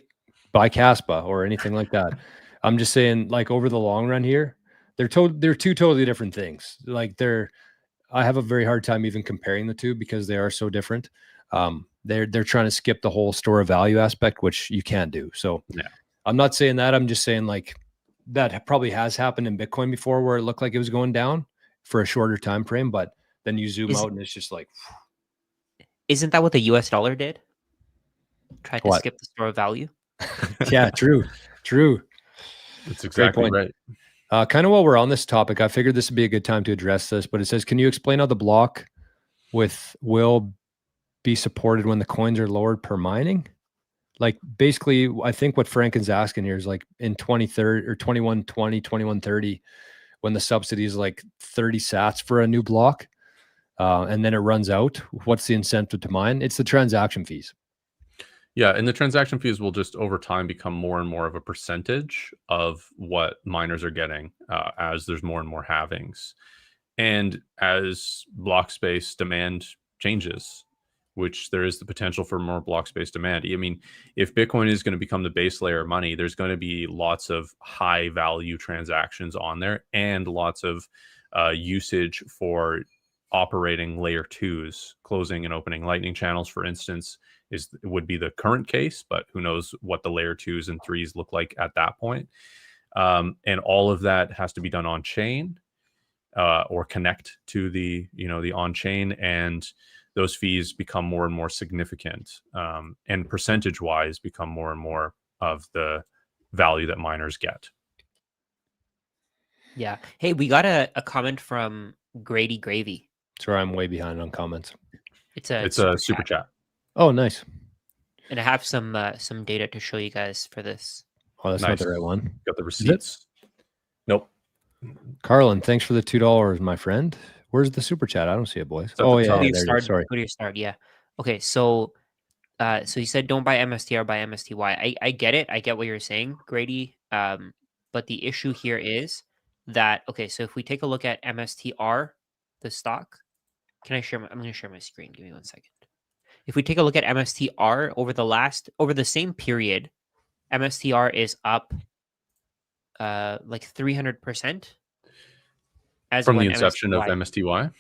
buy Caspa or anything like that. I'm just saying, like, over the long run here, they're two totally different things. Like I have a very hard time even comparing the two because they are so different. They're trying to skip the whole store of value aspect, which you can't do. So Yeah. I'm not saying that. I'm just saying like that probably has happened in Bitcoin before, where it looked like it was going down for a shorter time frame, but then you zoom out and it's just like Isn't that what the US dollar did? Tried to What? skip the store of value. yeah, true. That's exactly point. right. Kind of while we're on this topic, I figured this would be a good time to address this, but it says, can you explain how the block will be supported when the coins are lowered per mining? Like basically, I think what Franken's asking here is like in 2030 or 2120, 2130, when the subsidy is like 30 sats for a new block, and then it runs out, what's the incentive to mine? It's the transaction fees. Yeah, and the transaction fees will just over time become more and more of a percentage of what miners are getting as there's more and more halvings. And as block space demand changes, which there is the potential for more block space demand. I mean, if Bitcoin is going to become the base layer of money, there's going to be lots of high value transactions on there and lots of usage for operating layer twos, closing and opening lightning channels, for instance, would be the current case, but who knows what the layer twos and threes look like at that point. And all of that has to be done on chain or connect to the on chain, and those fees become more and more significant, and percentage wise become more and more of the value that miners get. Yeah. Hey, we got a comment from Grady Gravy. Sorry, I'm way behind on comments. It's a super chat. Oh, nice. And I have some data to show you guys for this. Oh, that's not the right one. Got the receipts. Nope. Carlin, thanks for the $2, my friend. Where's the super chat? I don't see it, boys. Oh yeah, there it is. Sorry. Go to your start. Yeah. Okay. So you said don't buy MSTR, buy MSTY. I get it. I get what you're saying, Grady. But the issue here is that, okay, so if we take a look at MSTR, the stock, I'm going to share my screen. Give me 1 second. If we take a look at MSTR over the same period, MSTR is up like 300%. From the inception of MSTY?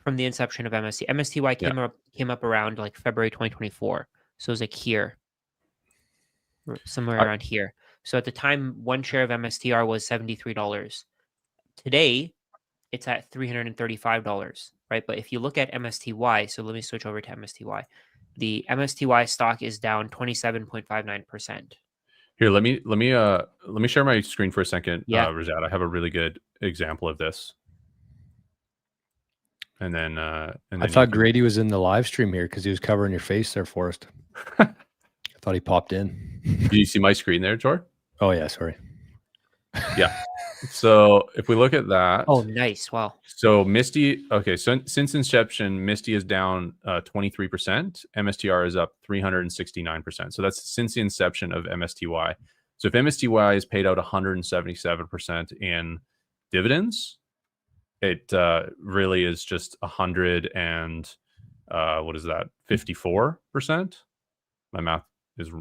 From the inception of MSTY. MSTY came up around like February 2024. So it was like here, somewhere around here. So at the time, one share of MSTR was $73. Today, it's at $335, right? But if you look at MSTY, so let me switch over to MSTY. The MSTY stock is down 27.59%. Here, let me share my screen for a second, Rajat. I have a really good example of this. And then I thought Grady was in the live stream here because he was covering your face there, Forrest. I thought he popped in. Do you see my screen there, Jor? Oh yeah, sorry. Yeah. So if we look at that. Oh, nice. Wow. So Misty, okay, so since inception, Misty is down 23%. MSTR is up 369%. So that's since the inception of MSTY. So if MSTY is paid out 177% in dividends, it really is just 100 and what is that? 54%. My math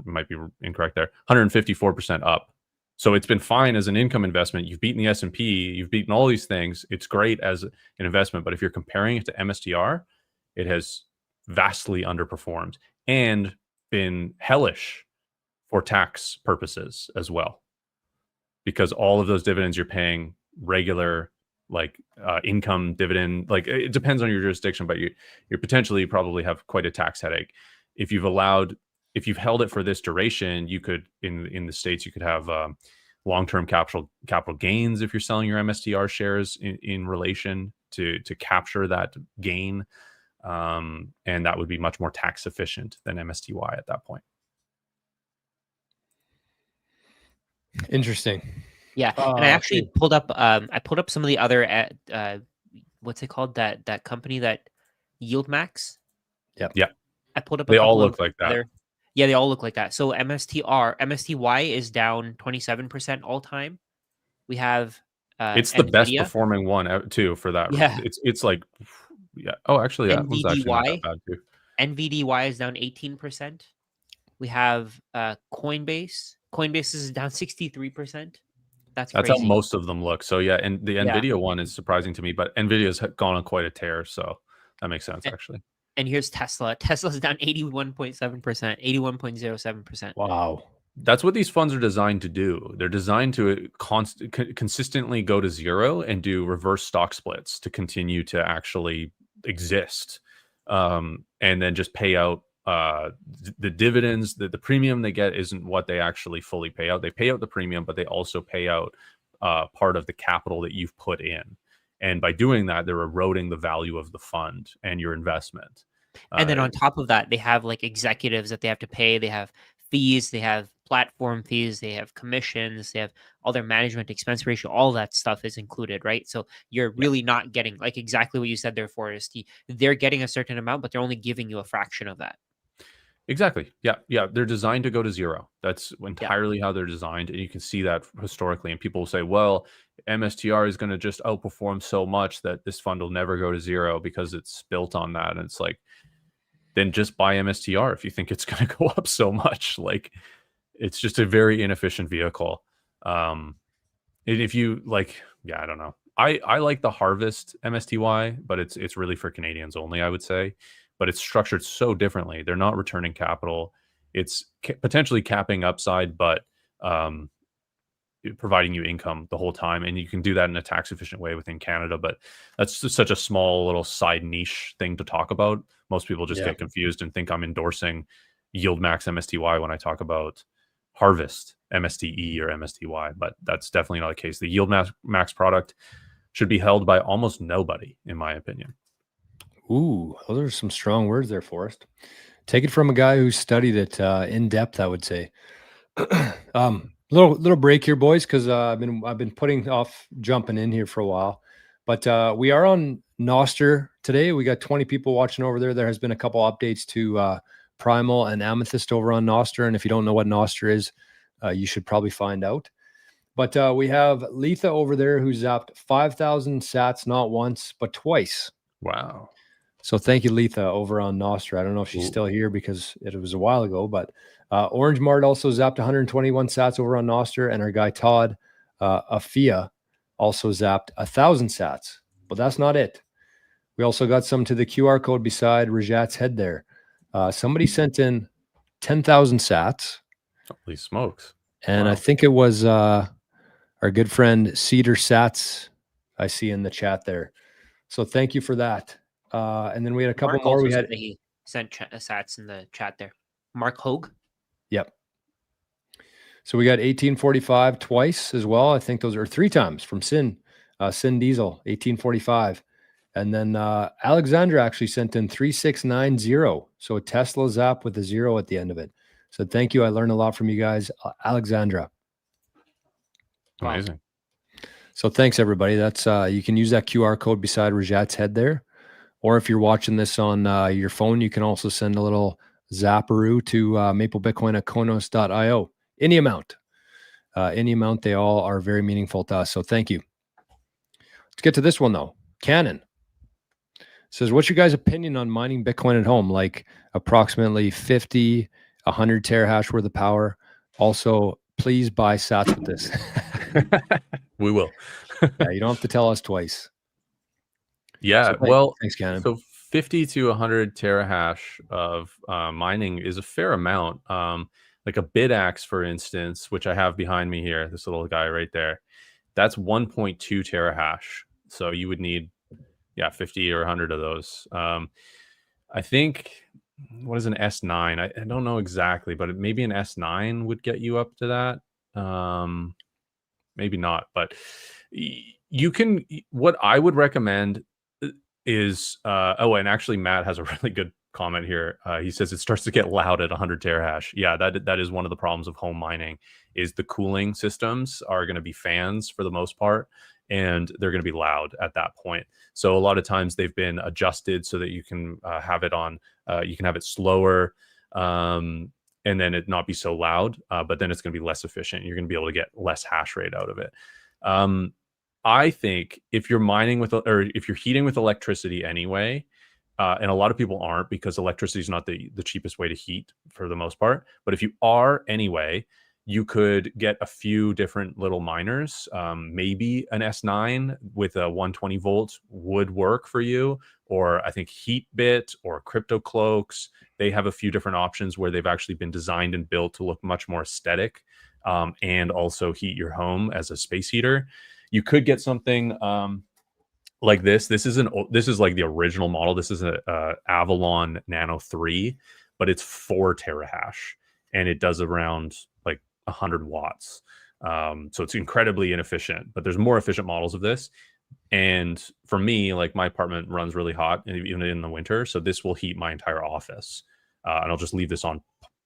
might be incorrect there. 154% up. So it's been fine as an income investment. You've beaten the S&P, you've beaten all these things. It's great as an investment, but if you're comparing it to MSTR, it has vastly underperformed and been hellish for tax purposes as well. Because all of those dividends you're paying regular income dividend, like it depends on your jurisdiction, but you potentially probably have quite a tax headache. If you've held it for this duration, you could in the States, you could have long-term capital gains if you're selling your MSTR shares in relation to capture that gain. And that would be much more tax efficient than MSTY at that point. Interesting. Yeah. And I actually pulled up some of the other what's it called? That company that Yield Max. Yep. Yeah. I pulled up they all look like that. Yeah, they all look like that. So MSTY is down 27% all time. We have it's the best performing one too for that. Yeah. It's like, yeah. Oh, actually, that was actually not that bad too. NVDY is down 18%. We have Coinbase. Coinbase is down 63%. That's crazy. How most of them look. So yeah, and the NVIDIA one is surprising to me, but NVIDIA's gone on quite a tear, so that makes sense actually. And here's Tesla. Tesla's down 81.7%, 81.07%. Wow. That's what these funds are designed to do. They're designed to consistently go to zero and do reverse stock splits to continue to actually exist, and then just pay out the dividends. The premium they get isn't what they actually fully pay out. They pay out the premium, but they also pay out part of the capital that you've put in. And by doing that, they're eroding the value of the fund and your investment. And then on top of that, they have like executives that they have to pay. They have fees, they have platform fees, they have commissions, they have all their management expense ratio. All that stuff is included, right? So you're really not getting like exactly what you said there, Forrest. They're getting a certain amount, but they're only giving you a fraction of that. Exactly. Yeah. They're designed to go to zero. That's entirely how they're designed. And you can see that historically. And people will say, well, MSTR is going to just outperform so much that this fund will never go to zero because it's built on that. And it's like, then just buy MSTR if you think it's going to go up so much. Like, it's just a very inefficient vehicle. If you like, I don't know. I like the Harvest MSTY, but it's really for Canadians only, I would say. But it's structured so differently. They're not returning capital. It's potentially capping upside, but providing you income the whole time. And you can do that in a tax efficient way within Canada. But that's just such a small little side niche thing to talk about. Most people just get confused and think I'm endorsing Yield Max MSTY when I talk about Harvest MSTE or MSTY. But that's definitely not the case. The Yield Max product should be held by almost nobody, in my opinion. Ooh, those are some strong words there, Forrest. Take it from a guy who studied it in depth, I would say. Little break here, boys, because I've been putting off jumping in here for a while. But we are on Nostr today. We got 20 people watching over there. There has been a couple updates to Primal and Amethyst over on Nostr. And if you don't know what Nostr is, you should probably find out. But we have Letha over there who zapped 5,000 sats not once, but twice. Wow. So thank you, Letha, over on Nostr. I don't know if she's still here because it was a while ago, but Orange Mart also zapped 121 sats over on Nostr, and our guy Todd Afia also zapped 1,000 sats. But that's not it. We also got some to the QR code beside Rajat's head there. Somebody sent in 10,000 sats. Holy smokes. And wow. I think it was our good friend Cedar Sats I see in the chat there. So thank you for that. And then we had a couple Mark more. We had he sent sats in the chat there. Mark Hogue. Yep. So we got 1845 twice as well. I think those are 3 times from Sin Diesel, 1845. And then Alexandra actually sent in 3690. So a Tesla zap with a 0 at the end of it. So thank you. I learned a lot from you guys, Alexandra. Amazing. So thanks everybody. That's you can use that QR code beside Rajat's head there. Or if you're watching this on your phone, you can also send a little zapperoo to maplebitcoin@konos.io. Any amount. They all are very meaningful to us. So thank you. Let's get to this one though. Cannon says, what's your guys' opinion on mining Bitcoin at home? Like approximately 50, 100 terahash worth of power. Also, please buy sats with this. We will. Yeah, you don't have to tell us twice. Yeah, so thanks, Cannon. So 50 to 100 terahash of mining is a fair amount. Like a Bidax, for instance, which I have behind me here, this little guy right there, that's 1.2 terahash. So you would need, 50 or 100 of those. I think, what is an S9? I don't know exactly, but maybe an S9 would get you up to that. Maybe not, but you can, what I would recommend is and actually Matt has a really good comment here. He says it starts to get loud at 100 terahash. Yeah, that is one of the problems of home mining is the cooling systems are going to be fans for the most part, and they're going to be loud at that point. So a lot of times they've been adjusted so that you can have it on, you can have it slower, and then it not be so loud, but then it's going to be less efficient. You're going to be able to get less hash rate out of it. I think if you're mining with, or if you're heating with electricity anyway, and a lot of people aren't because electricity is not the cheapest way to heat for the most part. But if you are anyway, You could get a few different little miners. Maybe an S9 with a 120 volt would work for you, or I think Heatbit or Crypto Cloaks. They have a few different options where they've actually been designed and built to look much more aesthetic, and also heat your home as a space heater. You could get something like this. This is like the original model. This is a Avalon Nano 3, but it's 4 terahash, and it does around like 100 watts. So it's incredibly inefficient, but there's more efficient models of this. And for me, like my apartment runs really hot, even in the winter. So this will heat my entire office. And I'll just leave this on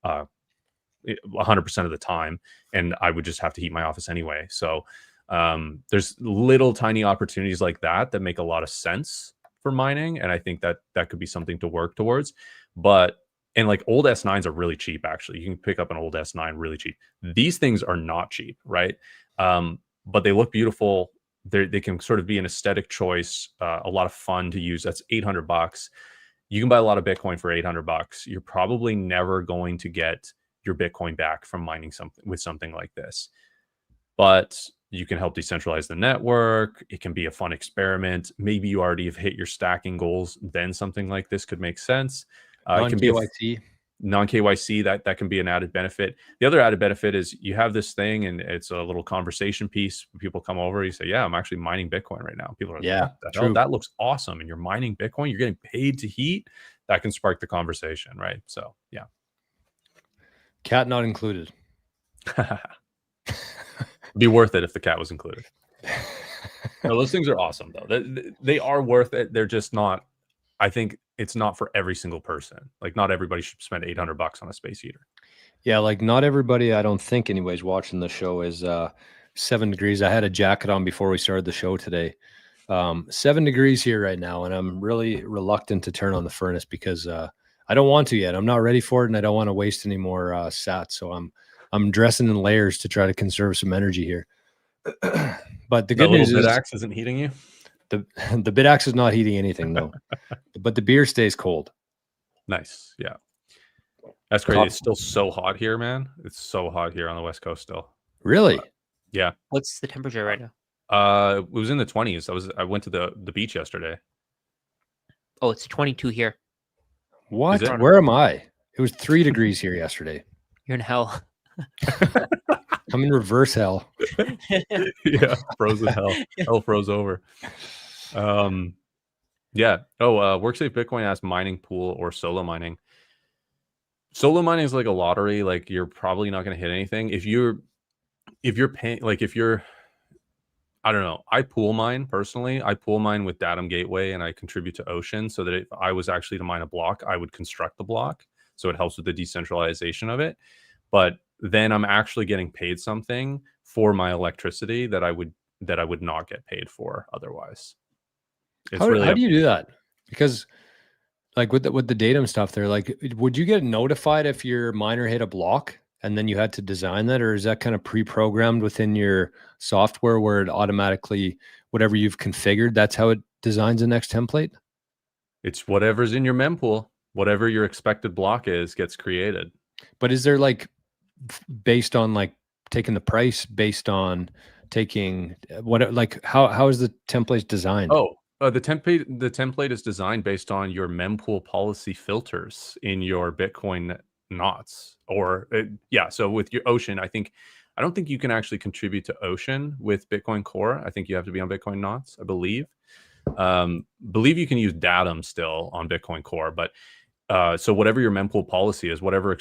100% of the time. And I would just have to heat my office anyway. So there's little tiny opportunities like that make a lot of sense for mining. And I think that could be something to work towards. And like old S9s are really cheap, actually. You can pick up an old S9 really cheap. These things are not cheap, right? But they look beautiful. They can sort of be an aesthetic choice, a lot of fun to use. That's $800. You can buy a lot of Bitcoin for $800. You're probably never going to get your Bitcoin back from mining something like this. But you can help decentralize the network. It can be a fun experiment. Maybe you already have hit your stacking goals. Then something like this could make sense. It can be non-KYC, that can be an added benefit. The other added benefit is you have this thing and it's a little conversation piece. People come over, you say, yeah, I'm actually mining Bitcoin right now. People are like, true. That looks awesome. And you're mining Bitcoin, you're getting paid to heat. That can spark the conversation, right? So yeah. Cat not included. Be worth it if the cat was included. No, those things are awesome though. They are worth it. They're just not, I think it's not for every single person. Like not everybody should spend $800 on a space heater. Yeah, like not everybody, I don't think anyways, watching the show is 7 degrees. I had a jacket on before we started the show today. 7 degrees here right now, and I'm really reluctant to turn on the furnace because I don't want to yet. I'm not ready for it, and I don't want to waste any more sats. So I'm dressing in layers to try to conserve some energy here. But the good news is BitAxe isn't heating you. The BitAxe is not heating anything, no. But the beer stays cold. Nice, yeah. That's crazy. It's still so hot here, man. It's so hot here on the West Coast still. Really? Yeah. What's the temperature right now? It was in the 20s. I went to the beach yesterday. Oh, it's 22 here. What? Where am I? It was 3 degrees here yesterday. You're in hell. I'm in reverse hell. Yeah, frozen hell. Hell froze over. Yeah. Oh, WorkSafe Bitcoin asked mining pool or solo mining. Solo mining is like a lottery. Like you're probably not going to hit anything. If you're paying, like if you're, I don't know. I pool mine personally. I pool mine with Datum Gateway and I contribute to Ocean so that if I was actually to mine a block, I would construct the block. So it helps with the decentralization of it. But then I'm actually getting paid something for my electricity that I would not get paid for otherwise. How do you do that? Because like with the datum stuff there, like would you get notified if your miner hit a block and then you had to design that, or is that kind of pre-programmed within your software where it automatically, whatever you've configured, that's how it designs the next template? It's whatever's in your mempool, whatever your expected block is gets created. But is there like based on like taking the price based on taking what, like how is the template designed? The template is designed based on your mempool policy filters in your Bitcoin knots, or so with your Ocean, I don't think you can actually contribute to Ocean with Bitcoin Core. I think you have to be on Bitcoin knots, I believe. Believe you can use Datum still on Bitcoin Core, but so whatever your mempool policy is, whatever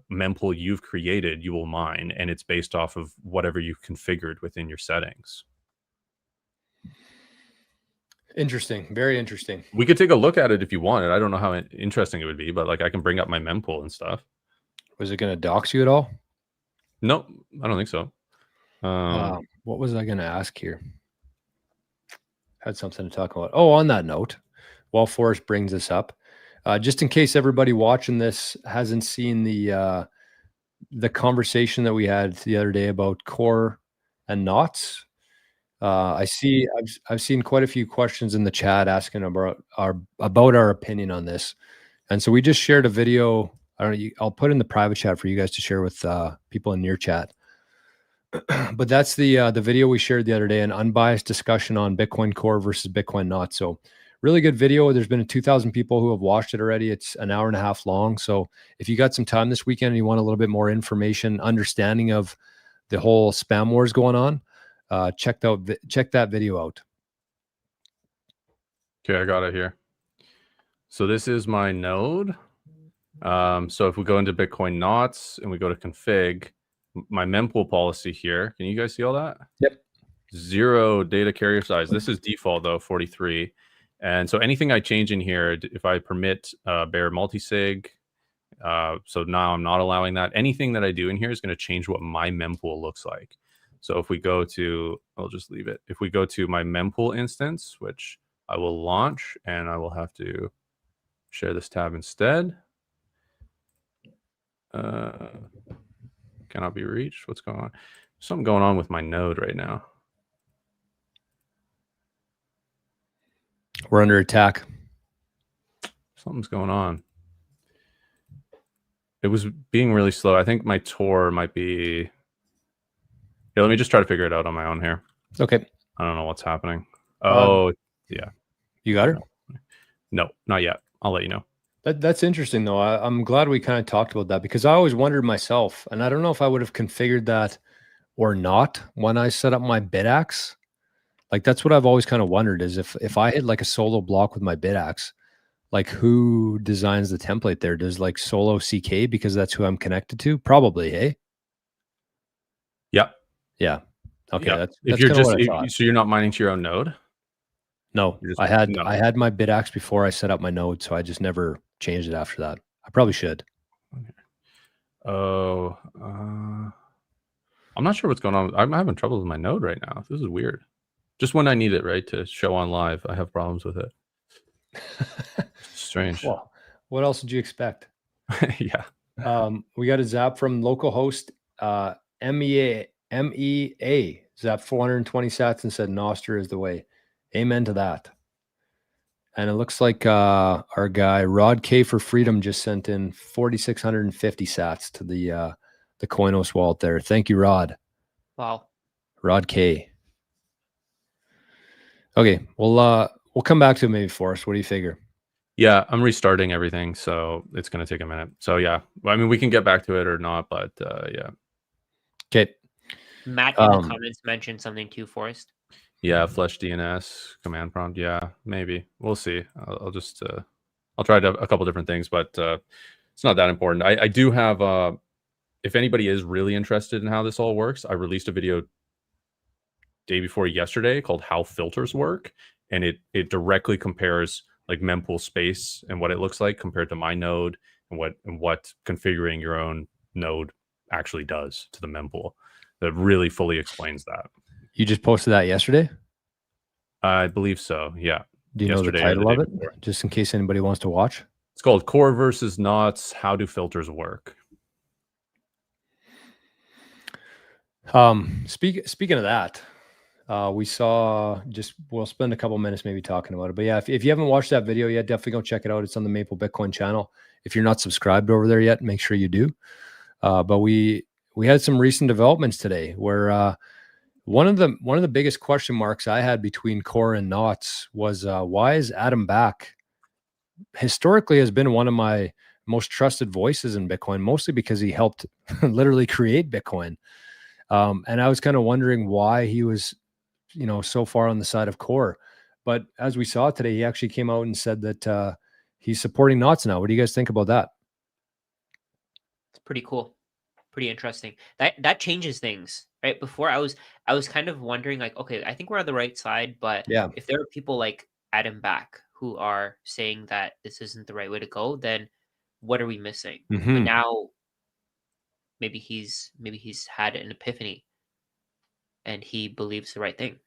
mempool you've created, you will mine, and it's based off of whatever you've configured within your settings. Interesting. Very interesting. We could take a look at it if you wanted. I don't know how interesting it would be, but like I can bring up my mempool and stuff. Was it going to dox you at all? No, I don't think so. What was I going to ask here? Had something to talk about. Oh, on that note, while Forrest brings this up, just in case everybody watching this hasn't seen the conversation that we had the other day about core and knots. I've seen quite a few questions in the chat asking about our opinion on this, and so we just shared a video. I don't know. I'll put in the private chat for you guys to share with people in your chat. but that's the video we shared the other day, an unbiased discussion on Bitcoin Core versus Bitcoin Not. So really good video. There's been 2,000 people who have watched it already. It's an hour and a half long. So if you got some time this weekend and you want a little bit more information, understanding of the whole spam wars going on, check that video out. Okay, I got it here. So this is my node. So if we go into Bitcoin Knots and we go to config, my mempool policy here, can you guys see all that? Yep. 0 data carrier size. This is default though, 43. And so anything I change in here, if I permit bare multisig, so now I'm not allowing that. Anything that I do in here is going to change what my mempool looks like. So if we go to, I'll just leave it. If we go to my mempool instance, which I will launch, and I will have to share this tab instead. Cannot be reached. What's going on? Something going on with my node right now. We're under attack. Something's going on. It was being really slow. I think my Tor might be... Yeah, let me just try to figure it out on my own here. Okay. I don't know what's happening. Oh, yeah. You got her? No, not yet. I'll let you know. That's interesting, though. I'm glad we kind of talked about that, because I always wondered myself, and I don't know if I would have configured that or not when I set up my BitAxe. Like, that's what I've always kind of wondered, is if I hit like a solo block with my BitAxe, like who designs the template there? Does like Solo CK, because that's who I'm connected to? Probably, hey? Yep. Yeah. Okay. Yep. That's if you're kinda just what I thought. so you're not mining to your own node? No, Just, I had my BitAxe before I set up my node, so I just never changed it after that. I probably should. Okay. Oh, I'm not sure what's going on. I'm having trouble with my node right now. This is weird. Just when I need it, right, to show on live, I have problems with it. Strange. Well, what else did you expect? Yeah. We got a zap from localhost MEA zapped 420 sats and said Nostr is the way. Amen to that. And it looks like our guy Rod K for Freedom just sent in 4,650 sats to the Koinos wallet there. Thank you, Rod. Wow. Rod K. Okay, we'll come back to it maybe, Forrest. What do you figure? Yeah, I'm restarting everything, so it's going to take a minute. So yeah, I mean, we can get back to it or not, but yeah. Okay. Matt in the comments mentioned something too, Forrest. Yeah, flesh DNS command prompt. Yeah, maybe we'll see. I'll just I'll try a couple different things, but it's not that important. I do have. If anybody is really interested in how this all works, I released a video day before yesterday called "How Filters Work," and it directly compares like mempool space and what it looks like compared to my node, and what configuring your own node actually does to the mempool. That really fully explains that. You just posted that yesterday? I believe so. Yeah. Do you know the title of it? Just in case anybody wants to watch. It's called Core versus Knots. How do filters work? Speaking of that, we saw we'll spend a couple minutes maybe talking about it. But yeah, if you haven't watched that video yet, definitely go check it out. It's on the Maple Bitcoin channel. If you're not subscribed over there yet, make sure you do. But we had some recent developments today where one of the biggest question marks I had between Core and Knots was why is Adam Back historically has been one of my most trusted voices in Bitcoin, mostly because he helped literally create Bitcoin. And I was kind of wondering why he was, so far on the side of Core. But as we saw today, he actually came out and said that he's supporting Knots now. What do you guys think about that? It's pretty cool. Pretty interesting. That changes things, right? Before I was kind of wondering, like, okay, I think we're on the right side, but yeah, if there are people like Adam Back who are saying that this isn't the right way to go, then what are we missing? Mm-hmm. But now maybe he's had an epiphany and he believes the right thing.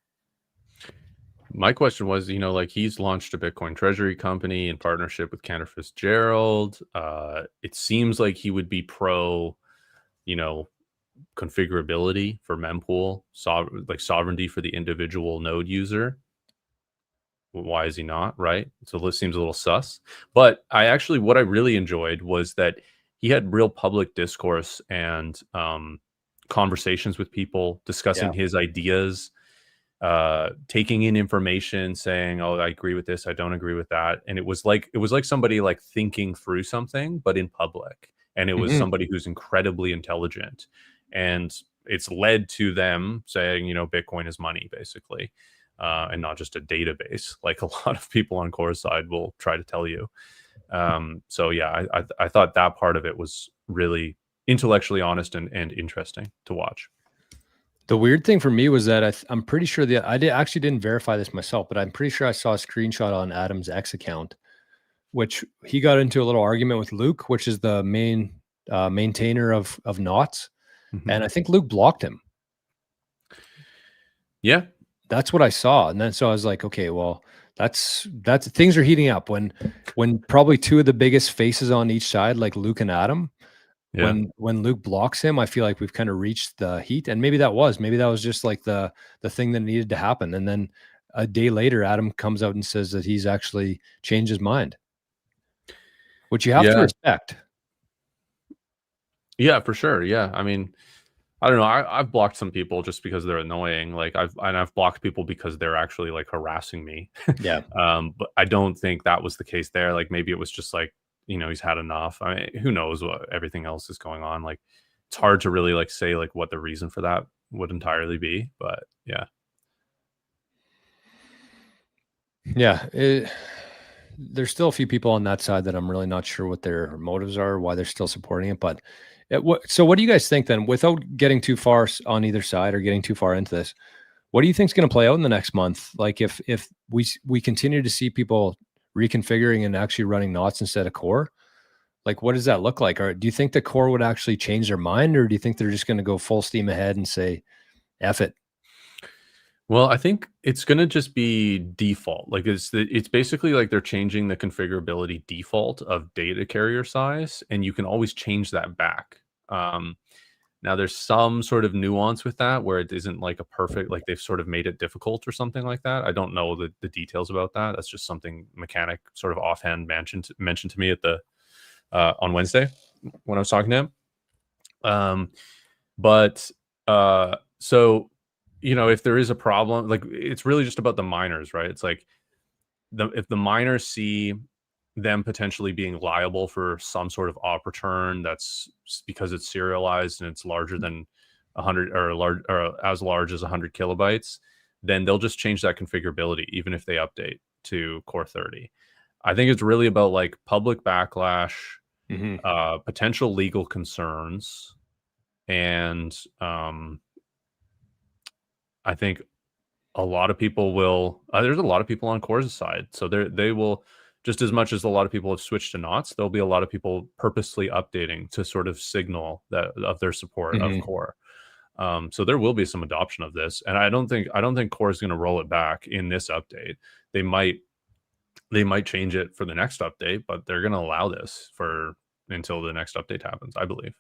My question was, like he's launched a Bitcoin treasury company in partnership with Cantor Fitzgerald. It seems like he would be pro, configurability for mempool, sovereignty for the individual node user. Why is he not? Right. So this seems a little sus. But what I really enjoyed was that he had real public discourse and conversations with people, discussing his ideas, taking in information, saying, "Oh, I agree with this. I don't agree with that." And it was like somebody like thinking through something, but in public. And it was somebody who's incredibly intelligent, and it's led to them saying, you know, Bitcoin is money, basically, and not just a database, like a lot of people on Core's side will try to tell you. So yeah, I thought that part of it was really intellectually honest and interesting to watch. The weird thing for me was that I'm pretty sure that actually didn't verify this myself, but I'm pretty sure I saw a screenshot on Adam's X account, which he got into a little argument with Luke, which is the main maintainer of knots. And I think Luke blocked him. Yeah. That's what I saw. And then so I was like, okay, well, that's things are heating up when probably two of the biggest faces on each side, like Luke and Adam, when Luke blocks him, I feel like we've kind of reached the heat. And maybe that was just like the thing that needed to happen. And then a day later, Adam comes out and says that he's actually changed his mind, which you have to respect. Yeah, for sure. Yeah. I mean, I don't know. I've blocked some people just because they're annoying. Like I've blocked people because they're actually like harassing me. Yeah. But I don't think that was the case there. Like maybe it was just like, you know, he's had enough. I mean, who knows what everything else is going on. Like it's hard to really like say like what the reason for that would entirely be. But yeah. Yeah. There's still a few people on that side that I'm really not sure what their motives are, why they're still supporting it. But so what do you guys think then, without getting too far on either side or getting too far into this, what do you think is going to play out in the next month? Like if we continue to see people reconfiguring and actually running knots instead of core, like what does that look like? Or do you think the core would actually change their mind, or do you think they're just going to go full steam ahead and say, F it? Well, I think it's going to just be default. Like it's basically like they're changing the configurability default of data carrier size, and you can always change that back. Now there's some sort of nuance with that where it isn't like a perfect, like they've sort of made it difficult or something like that. I don't know the details about that. That's just something Mechanic sort of offhand mentioned to me at the on Wednesday when I was talking to him. So, you know, if there is a problem, like it's really just about the miners, right? It's like if the miners see them potentially being liable for some sort of op return that's because it's serialized and it's larger than 100 or as large as 100 kilobytes, then they'll just change that configurability even if they update to Core 30. I think it's really about like public backlash, potential legal concerns, and I think a lot of people will. There's a lot of people on Core's side, so they will, just as much as a lot of people have switched to knots, there'll be a lot of people purposely updating to sort of signal that of their support of Core. So there will be some adoption of this, and I don't think Core is going to roll it back in this update. They might change it for the next update, but they're going to allow this until the next update happens, I believe.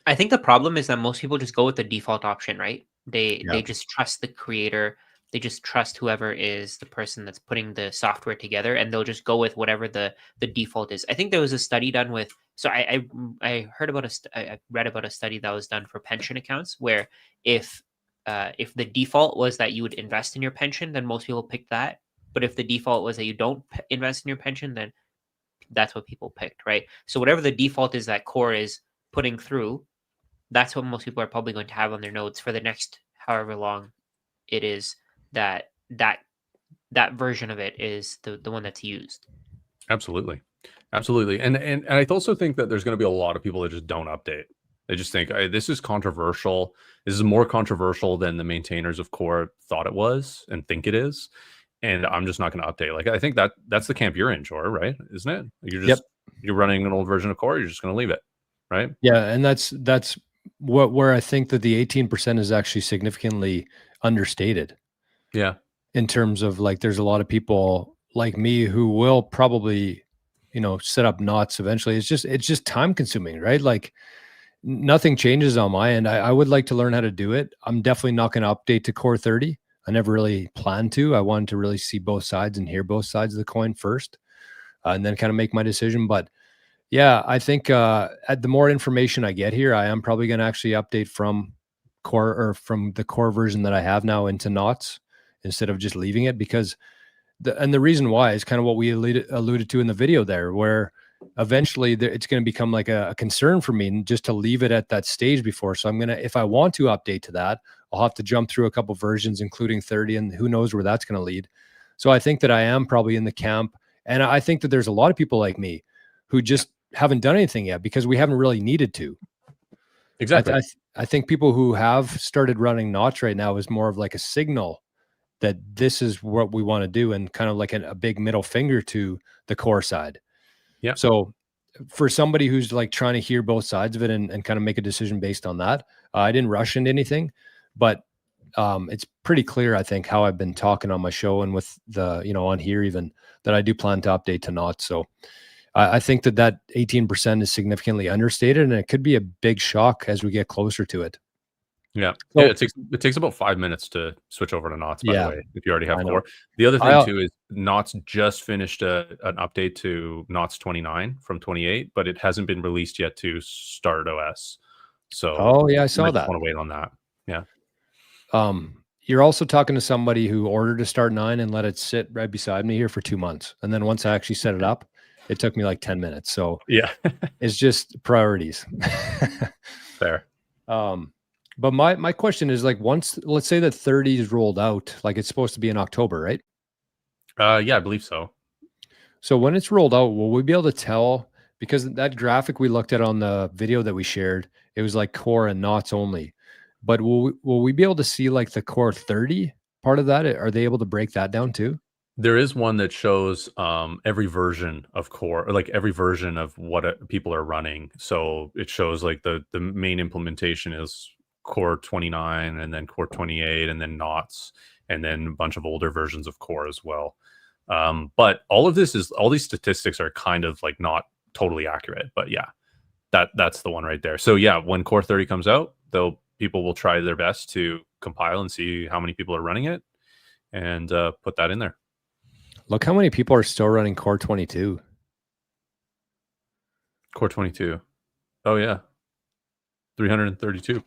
I think the problem is that most people just go with the default option, right? They just trust the creator. They just trust whoever is the person that's putting the software together, and they'll just go with whatever the default is. I think there was a study done with. So I heard about I read about a study that was done for pension accounts, where if the default was that you would invest in your pension, then most people picked that. But if the default was that you don't invest in your pension, then that's what people picked, right? So whatever the default is that Core is putting through, that's what most people are probably going to have on their nodes for the next however long it is that version of it is the one that's used. Absolutely. And I also think that there's going to be a lot of people that just don't update. They just think this is controversial. This is more controversial than the maintainers of Core thought it was and think it is. And I'm just not going to update. Like I think that's the camp you're in, Jor, right? Isn't it? You're running an old version of Core. You're just going to leave it, right? Yeah, and that's where I think that the 18% is actually significantly understated. Yeah. In terms of like, there's a lot of people like me who will probably, set up knots eventually. It's just time consuming, right? Like nothing changes on my end. I would like to learn how to do it. I'm definitely not going to update to Core 30. I never really planned to. I wanted to really see both sides and hear both sides of the coin first, and then kind of make my decision. But yeah, I think the more information I get here, I am probably going to actually update from core or from the core version that I have now into knots instead of just leaving it, because the reason why is kind of what we alluded to in the video there, where eventually it's going to become like a concern for me just to leave it at that stage before. So I'm going to, if I want to update to that, I'll have to jump through a couple versions, including 30, and who knows where that's going to lead. So I think that I am probably in the camp. And I think that there's a lot of people like me who just haven't done anything yet because we haven't really needed to. Exactly. I think people who have started running knots right now is more of like a signal that this is what we want to do, and kind of like a big middle finger to the core side. Yeah. So for somebody who's like trying to hear both sides of it and kind of make a decision based on that, I didn't rush into anything, but it's pretty clear, I think, how I've been talking on my show and with the, on here even, that I do plan to update to knots. So I think that 18% is significantly understated, and it could be a big shock as we get closer to it. Yeah. So, yeah, it takes about 5 minutes to switch over to knots, by the way, if you already have core. The other thing too is knots just finished an update to knots 29 from 28, but it hasn't been released yet to Start OS. So I saw that. I want to wait on that. Yeah. You're also talking to somebody who ordered a Start 9 and let it sit right beside me here for 2 months. And then once I actually set it up, it took me like 10 minutes. So yeah, it's just priorities. Fair. But my question is, like, once, let's say that 30 is rolled out, like it's supposed to be in October, right? Yeah, I believe so. So when it's rolled out, will we be able to tell, because that graphic we looked at on the video that we shared, it was like core and knots only, but will we be able to see like the core 30 part of that? Are they able to break that down too? There is one that shows every version of core, or like every version of what people are running. So it shows like the main implementation is core 29, and then core 28, and then knots, and then a bunch of older versions of core as well. But all these statistics are kind of like not totally accurate, but yeah, that's the one right there. So yeah, when core 30 comes out, people will try their best to compile and see how many people are running it, and put that in there. Look how many people are still running core 22. Core 22. Oh yeah. 332.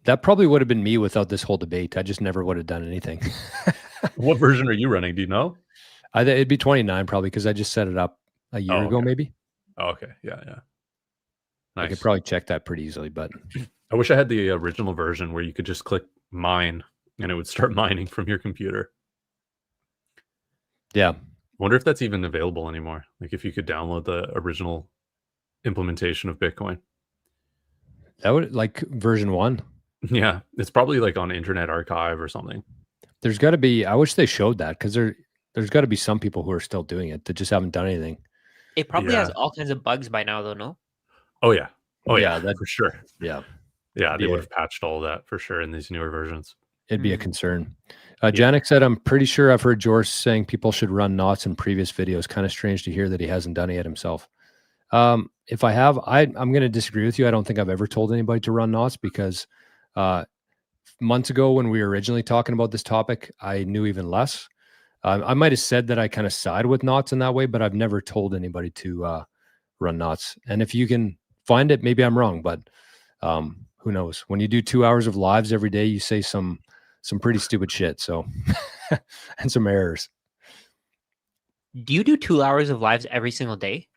That probably would have been me without this whole debate. I just never would have done anything. What version are you running? Do you know? It'd be 29 probably, because I just set it up a year ago, maybe. Oh, okay. Yeah. Nice. I could probably check that pretty easily, but I wish I had the original version where you could just click mine and it would start mining from your computer. Yeah. Wonder if that's even available anymore. Like if you could download the original implementation of Bitcoin. That would, like, version 1. Yeah. It's probably like on Internet Archive or something. There's got to be, I wish they showed that, because there's got to be some people who are still doing it that just haven't done anything. It probably has all kinds of bugs by now, though, no? Oh, yeah. Oh, Yeah, yeah, that for sure. Yeah. Yeah, they would have patched all that for sure in these newer versions. It'd be a concern. Janik said, I'm pretty sure I've heard George saying people should run knots in previous videos. Kind of strange to hear that he hasn't done it yet himself. If I have, I'm going to disagree with you. I don't think I've ever told anybody to run knots, because months ago when we were originally talking about this topic, I knew even less. I might have said that I kind of side with knots in that way, but I've never told anybody to run knots. And if you can find it, maybe I'm wrong, but who knows? When you do 2 hours of lives every day, you say some pretty stupid shit. So, and some errors. Do you do 2 hours of lives every single day?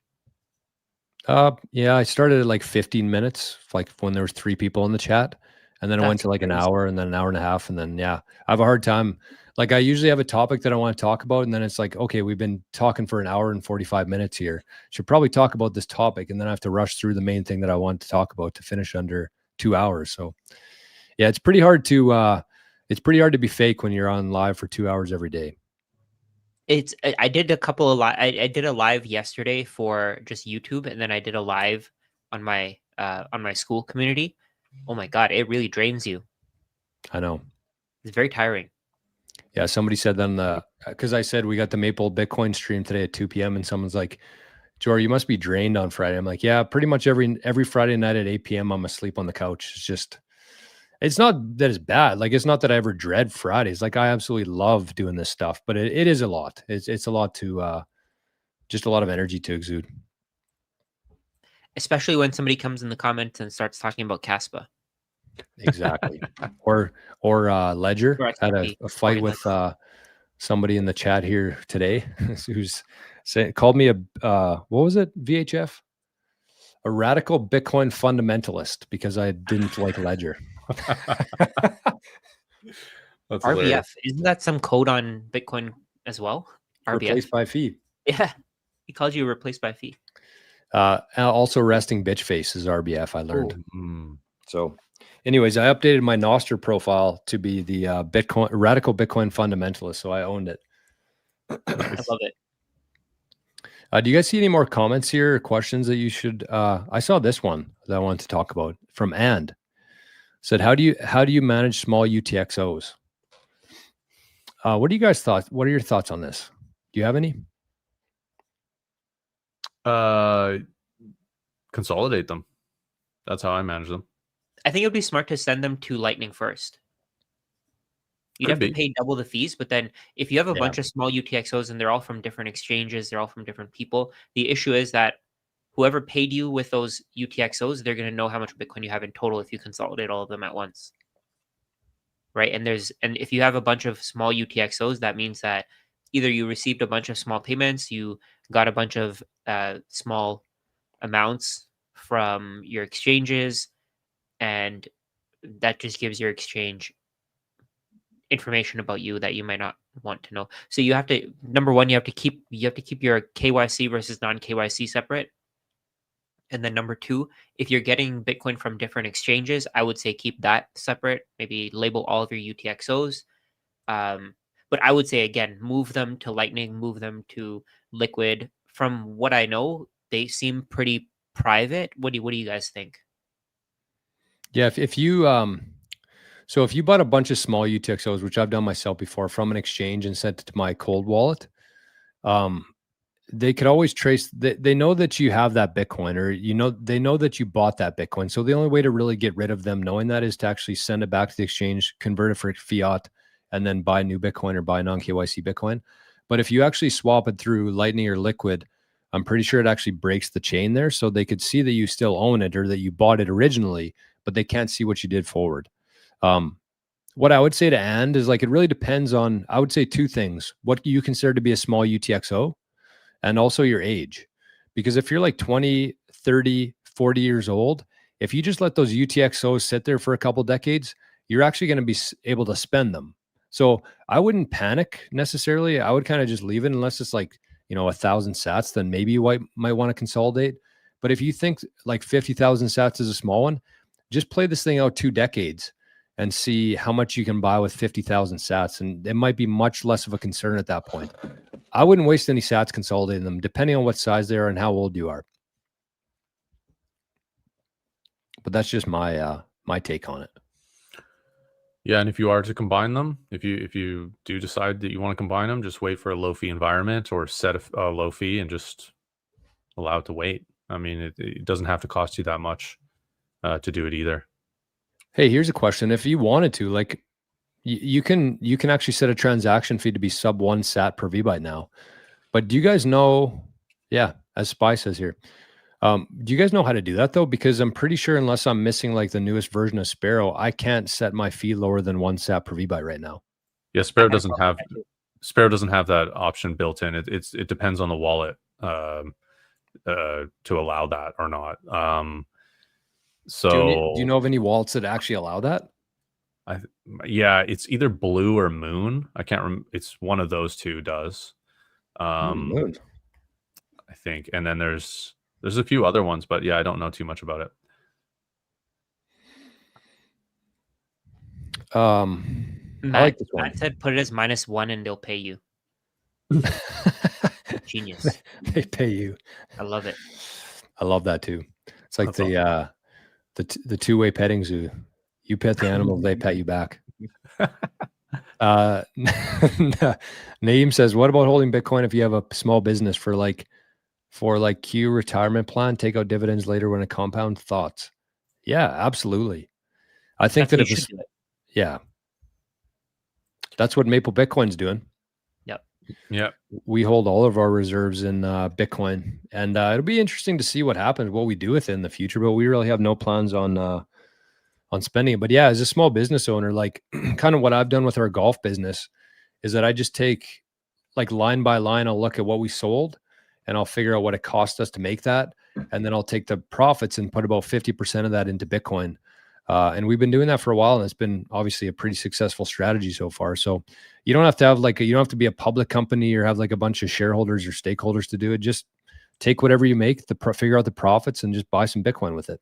Yeah, I started at like 15 minutes, like when there was 3 people in the chat, and then I went to like an hour, and then an hour and a half, and then I have a hard time. Like, I usually have a topic that I want to talk about, and then it's like, okay, we've been talking for an hour and 45 minutes here. Should probably talk about this topic, and then I have to rush through the main thing that I want to talk about to finish under 2 hours. So, yeah, it's pretty hard to be fake when you're on live for 2 hours every day. I did a couple of I did a live yesterday for just YouTube, and then I did a live on my school community. Oh my God, it really drains you. I know. It's very tiring. Yeah, somebody said then because I said we got the Maple Bitcoin stream today at 2 p.m. and someone's like, Jory, you must be drained on Friday. I'm like, yeah, pretty much every Friday night at 8 p.m. I'm asleep on the couch. It's not that it's bad. Like, it's not that I ever dread Fridays. Like, I absolutely love doing this stuff, but it is a lot. It's a lot to just a lot of energy to exude. Especially when somebody comes in the comments and starts talking about Caspa. Exactly. Or Ledger Or had XRP, a fight coin with Ledger. somebody in the chat here today who's called me a what was it, VHF? A radical Bitcoin fundamentalist because I didn't like Ledger. That's RBF, hilarious. isn't that some code on Bitcoin as well? RBF. Replaced by fee. Yeah, he called you replaced by fee. Also resting bitch face is RBF, I learned. Ooh. Mm. So anyways, I updated my Nostr profile to be the radical Bitcoin fundamentalist. So I owned it. I love it. Do you guys see any more comments here or questions that you should? I saw this one that I wanted to talk about from And. Said, how do you manage small UTXOs? What do you guys thought? What are your thoughts on this? Do you have any? Consolidate them. That's how I manage them. I think it would be smart to send them to Lightning first. You'd Could have to be. pay double the fees, but then if you have a Yeah. bunch of small UTXOs and they're all from different exchanges, they're all from different people, the issue is that whoever paid you with those UTXOs, they're going to know how much Bitcoin you have in total if you consolidate all of them at once. Right? And if you have a bunch of small UTXOs, that means that either you received a bunch of small payments, you got a bunch of small amounts from your exchanges, and that just gives your exchange information about you that you might not want to know. So you have to, number one, you have to keep your KYC versus non-KYC separate. And then number two, if you're getting Bitcoin from different exchanges, I would say keep that separate. Maybe label all of your UTXOs. But I would say, again, move them to Lightning, move them to Liquid. From what I know, they seem pretty private. What do you guys think? Yeah, if you so if you bought a bunch of small UTXOs, which I've done myself before, from an exchange and sent it to my cold wallet, they could always trace. They know that you have that Bitcoin, or they know that you bought that Bitcoin. So the only way to really get rid of them knowing that is to actually send it back to the exchange, convert it for fiat, and then buy new Bitcoin or buy non-KYC Bitcoin. But if you actually swap it through Lightning or Liquid, I'm pretty sure it actually breaks the chain there, so they could see that you still own it or that you bought it originally, but they can't see what you did forward. What I would say to And is, like, it really depends on, I would say, two things: what you consider to be a small UTXO, and also your age. Because if you're like 20, 30, 40 years old, if you just let those UTXOs sit there for a couple decades, you're actually going to be able to spend them. So I wouldn't panic necessarily. I would kind of just leave it, unless it's like, 1,000 sats, then maybe you might want to consolidate. But if you think like 50,000 sats is a small one, just play this thing out 2 decades and see how much you can buy with 50,000 sats. And it might be much less of a concern at that point. I wouldn't waste any sats consolidating them, depending on what size they are and how old you are. But that's just my my take on it. Yeah, and if you are to combine them, if you do decide that you want to combine them, just wait for a low fee environment, or set a low fee and just allow it to wait. I mean, it doesn't have to cost you that much to do it either. Hey, here's a question: if you wanted to, like, you can actually set a transaction fee to be sub 1 sat per VByte now. But do you guys know? Yeah, as Spy says here. Do you guys know how to do that though? Because I'm pretty sure, unless I'm missing like the newest version of Sparrow, I can't set my fee lower than 1 sat per VByte right now. Yeah, Sparrow doesn't have that option built in. It depends on the wallet to allow that or not. So do you know of any wallets that actually allow that? Yeah, it's either Blue or Moon. I can't remember. It's one of those two does. Moon. I think, and then there's a few other ones, but yeah, I don't know too much about it. I like this one. Matt said put it as -1 and they'll pay you. Genius. They pay you. I love it. I love that too. It's like That's the two-way petting zoo. You pet the animals, they pet you back. Naeem says, what about holding Bitcoin if you have a small business for Q retirement plan, take out dividends later when it compounds? Thoughts? Yeah, absolutely. I think that if it's, yeah, that's what Maple Bitcoin's doing. Yep. We hold all of our reserves in Bitcoin, and it'll be interesting to see what happens, what we do with it in the future. But we really have no plans on spending it. But yeah, as a small business owner, like kind of what I've done with our golf business is that I just take like line by line, I'll look at what we sold and I'll figure out what it cost us to make that. And then I'll take the profits and put about 50% of that into Bitcoin. And we've been doing that for a while, and it's been obviously a pretty successful strategy so far. So you don't have to have you don't have to be a public company or have like a bunch of shareholders or stakeholders to do it. Just take whatever you make, figure out the profits, and just buy some Bitcoin with it.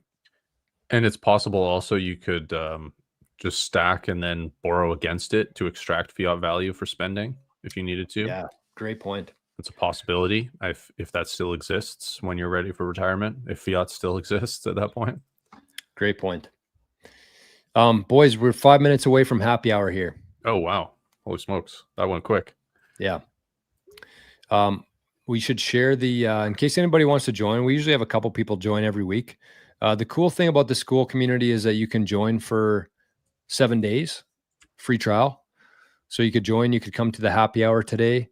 And it's possible also you could just stack and then borrow against it to extract fiat value for spending if you needed to. Yeah, great point. It's a possibility if that still exists when you're ready for retirement, if fiat still exists at that point. Great point. Boys, we're 5 minutes away from happy hour here. Oh, wow. Holy smokes. That went quick. Yeah. We should share the, in case anybody wants to join, we usually have a couple people join every week. The cool thing about the school community is that you can join for 7 days, free trial. So you could join, you could come to the happy hour today.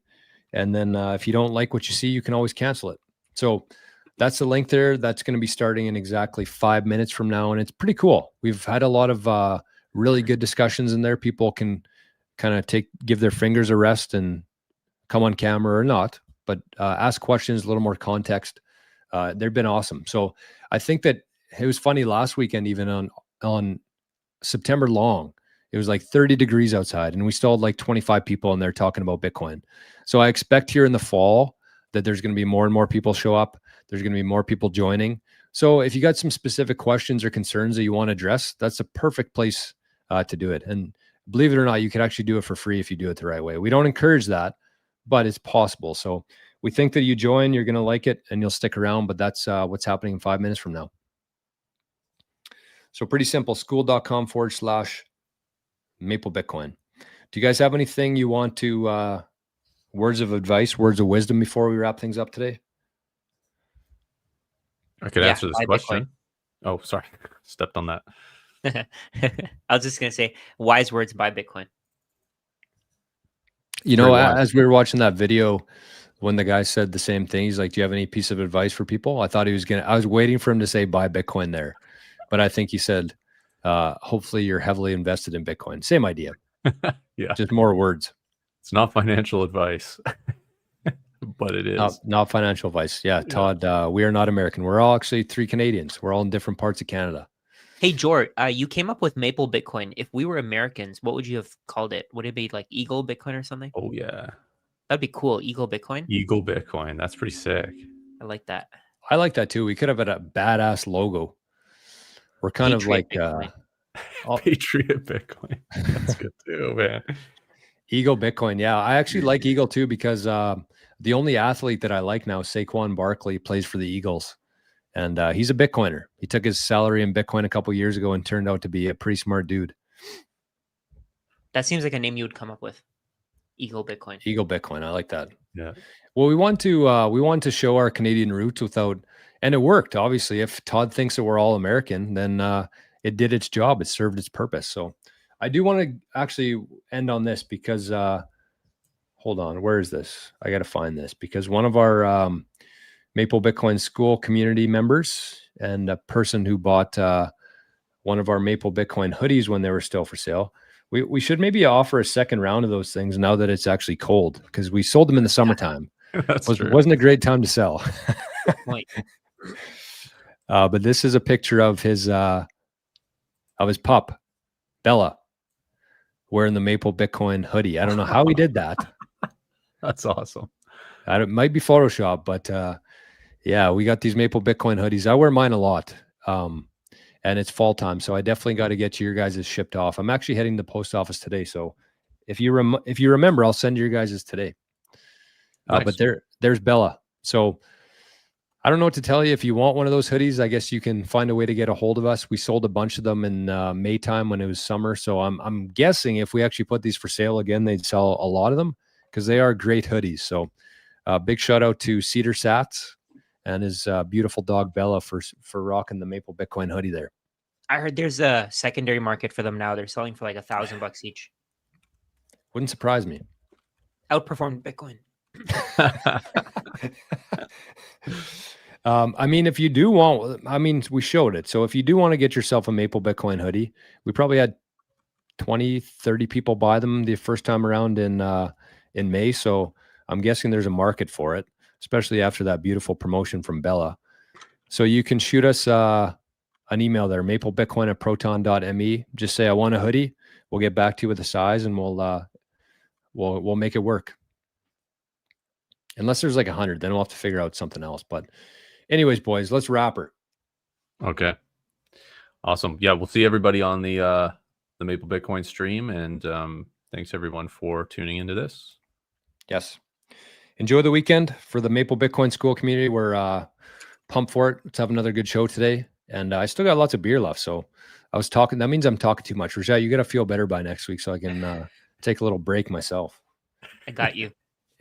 And then if you don't like what you see, you can always cancel it. So that's the link there. That's going to be starting in exactly 5 minutes from now. And it's pretty cool. We've had a lot of really good discussions in there. People can kind of give their fingers a rest and come on camera or not, but ask questions, a little more context. They've been awesome. So I think that it was funny last weekend, even on September long, it was like 30 degrees outside and we still had like 25 people in there talking about Bitcoin. So I expect here in the fall that there's going to be more and more people show up. There's going to be more people joining. So if you got some specific questions or concerns that you want to address, that's a perfect place to do it. And believe it or not, you could actually do it for free if you do it the right way. We don't encourage that, but it's possible. So we think that you join, you're going to like it and you'll stick around, but that's what's happening in 5 minutes from now. So pretty simple, school.com/Maple Bitcoin. Do you guys have anything you want to, words of advice, words of wisdom before we wrap things up today? I could answer this question. Bitcoin. Oh, sorry. Stepped on that. I was just going to say, wise words, buy Bitcoin. You know, as we were watching that video, when the guy said the same thing, he's like, do you have any piece of advice for people? I thought he was I was waiting for him to say, buy Bitcoin there. But I think he said, hopefully you're heavily invested in Bitcoin. Same idea. Yeah. Just more words. It's not financial advice, but it is. Not financial advice. Yeah, Todd, we are not American. We're all actually 3 Canadians. We're all in different parts of Canada. Hey, George, you came up with Maple Bitcoin. If we were Americans, what would you have called it? Would it be like Eagle Bitcoin or something? Oh, yeah. That'd be cool. Eagle Bitcoin? Eagle Bitcoin. That's pretty sick. I like that. I like that too. We could have had a badass logo. We're kind Patriot of like Patriot Bitcoin. That's good too, man. Eagle Bitcoin. Yeah, I actually like Eagle too because the only athlete that I like now, Saquon Barkley, plays for the Eagles. And he's a Bitcoiner. He took his salary in Bitcoin a couple years ago and turned out to be a pretty smart dude. That seems like a name you would come up with. Eagle Bitcoin. Eagle Bitcoin. I like that. Yeah. Well, we want to show our Canadian roots and it worked. Obviously, if Todd thinks that we're all American, then it did its job. It served its purpose. So I do want to actually end on this because, hold on, where is this? I got to find this because one of our Maple Bitcoin School community members and a person who bought one of our Maple Bitcoin hoodies when they were still for sale. We should maybe offer a second round of those things now that it's actually cold because we sold them in the summertime. Wasn't a great time to sell. But this is a picture of his pup, Bella, wearing the Maple Bitcoin hoodie. I don't know how he did that. That's awesome. It might be Photoshop, but yeah, we got these Maple Bitcoin hoodies. I wear mine a lot, and it's fall time, so I definitely got to get your guys' shipped off. I'm actually heading to the post office today, so if you remember, I'll send your guys' today. Nice. But there's Bella. So I don't know what to tell you. If you want one of those hoodies, I guess you can find a way to get a hold of us. We sold a bunch of them in May time when it was summer, so I'm guessing if we actually put these for sale again, they'd sell a lot of them because they are great hoodies. So big shout out to Cedar Sats and his beautiful dog Bella for rocking the Maple Bitcoin hoodie there. I heard there's a secondary market for them now. They're selling for like $1,000 each. Wouldn't surprise me. Outperformed Bitcoin. I mean, if you do want, I mean, we showed it. So if you do want to get yourself a Maple Bitcoin hoodie, we probably had 20, 30 people buy them the first time around in May. So I'm guessing there's a market for it, especially after that beautiful promotion from Bella. So you can shoot us an email there, maplebitcoin@proton.me. Just say, I want a hoodie. We'll get back to you with the size and we'll make it work. Unless there's like 100, then we'll have to figure out something else. But anyways, boys, let's wrap her. Okay. Awesome. Yeah, we'll see everybody on the Maple Bitcoin stream, and thanks everyone for tuning into this. Yes. Enjoy the weekend for the Maple Bitcoin School community. We're pumped for it. Let's have another good show today. And I still got lots of beer left. So I was talking. That means I'm talking too much. Rajat, you got to feel better by next week so I can take a little break myself. I got you.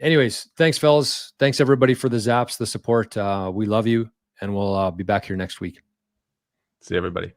Anyways, thanks, fellas. Thanks, everybody, for the zaps, the support. We love you. And we'll be back here next week. See everybody.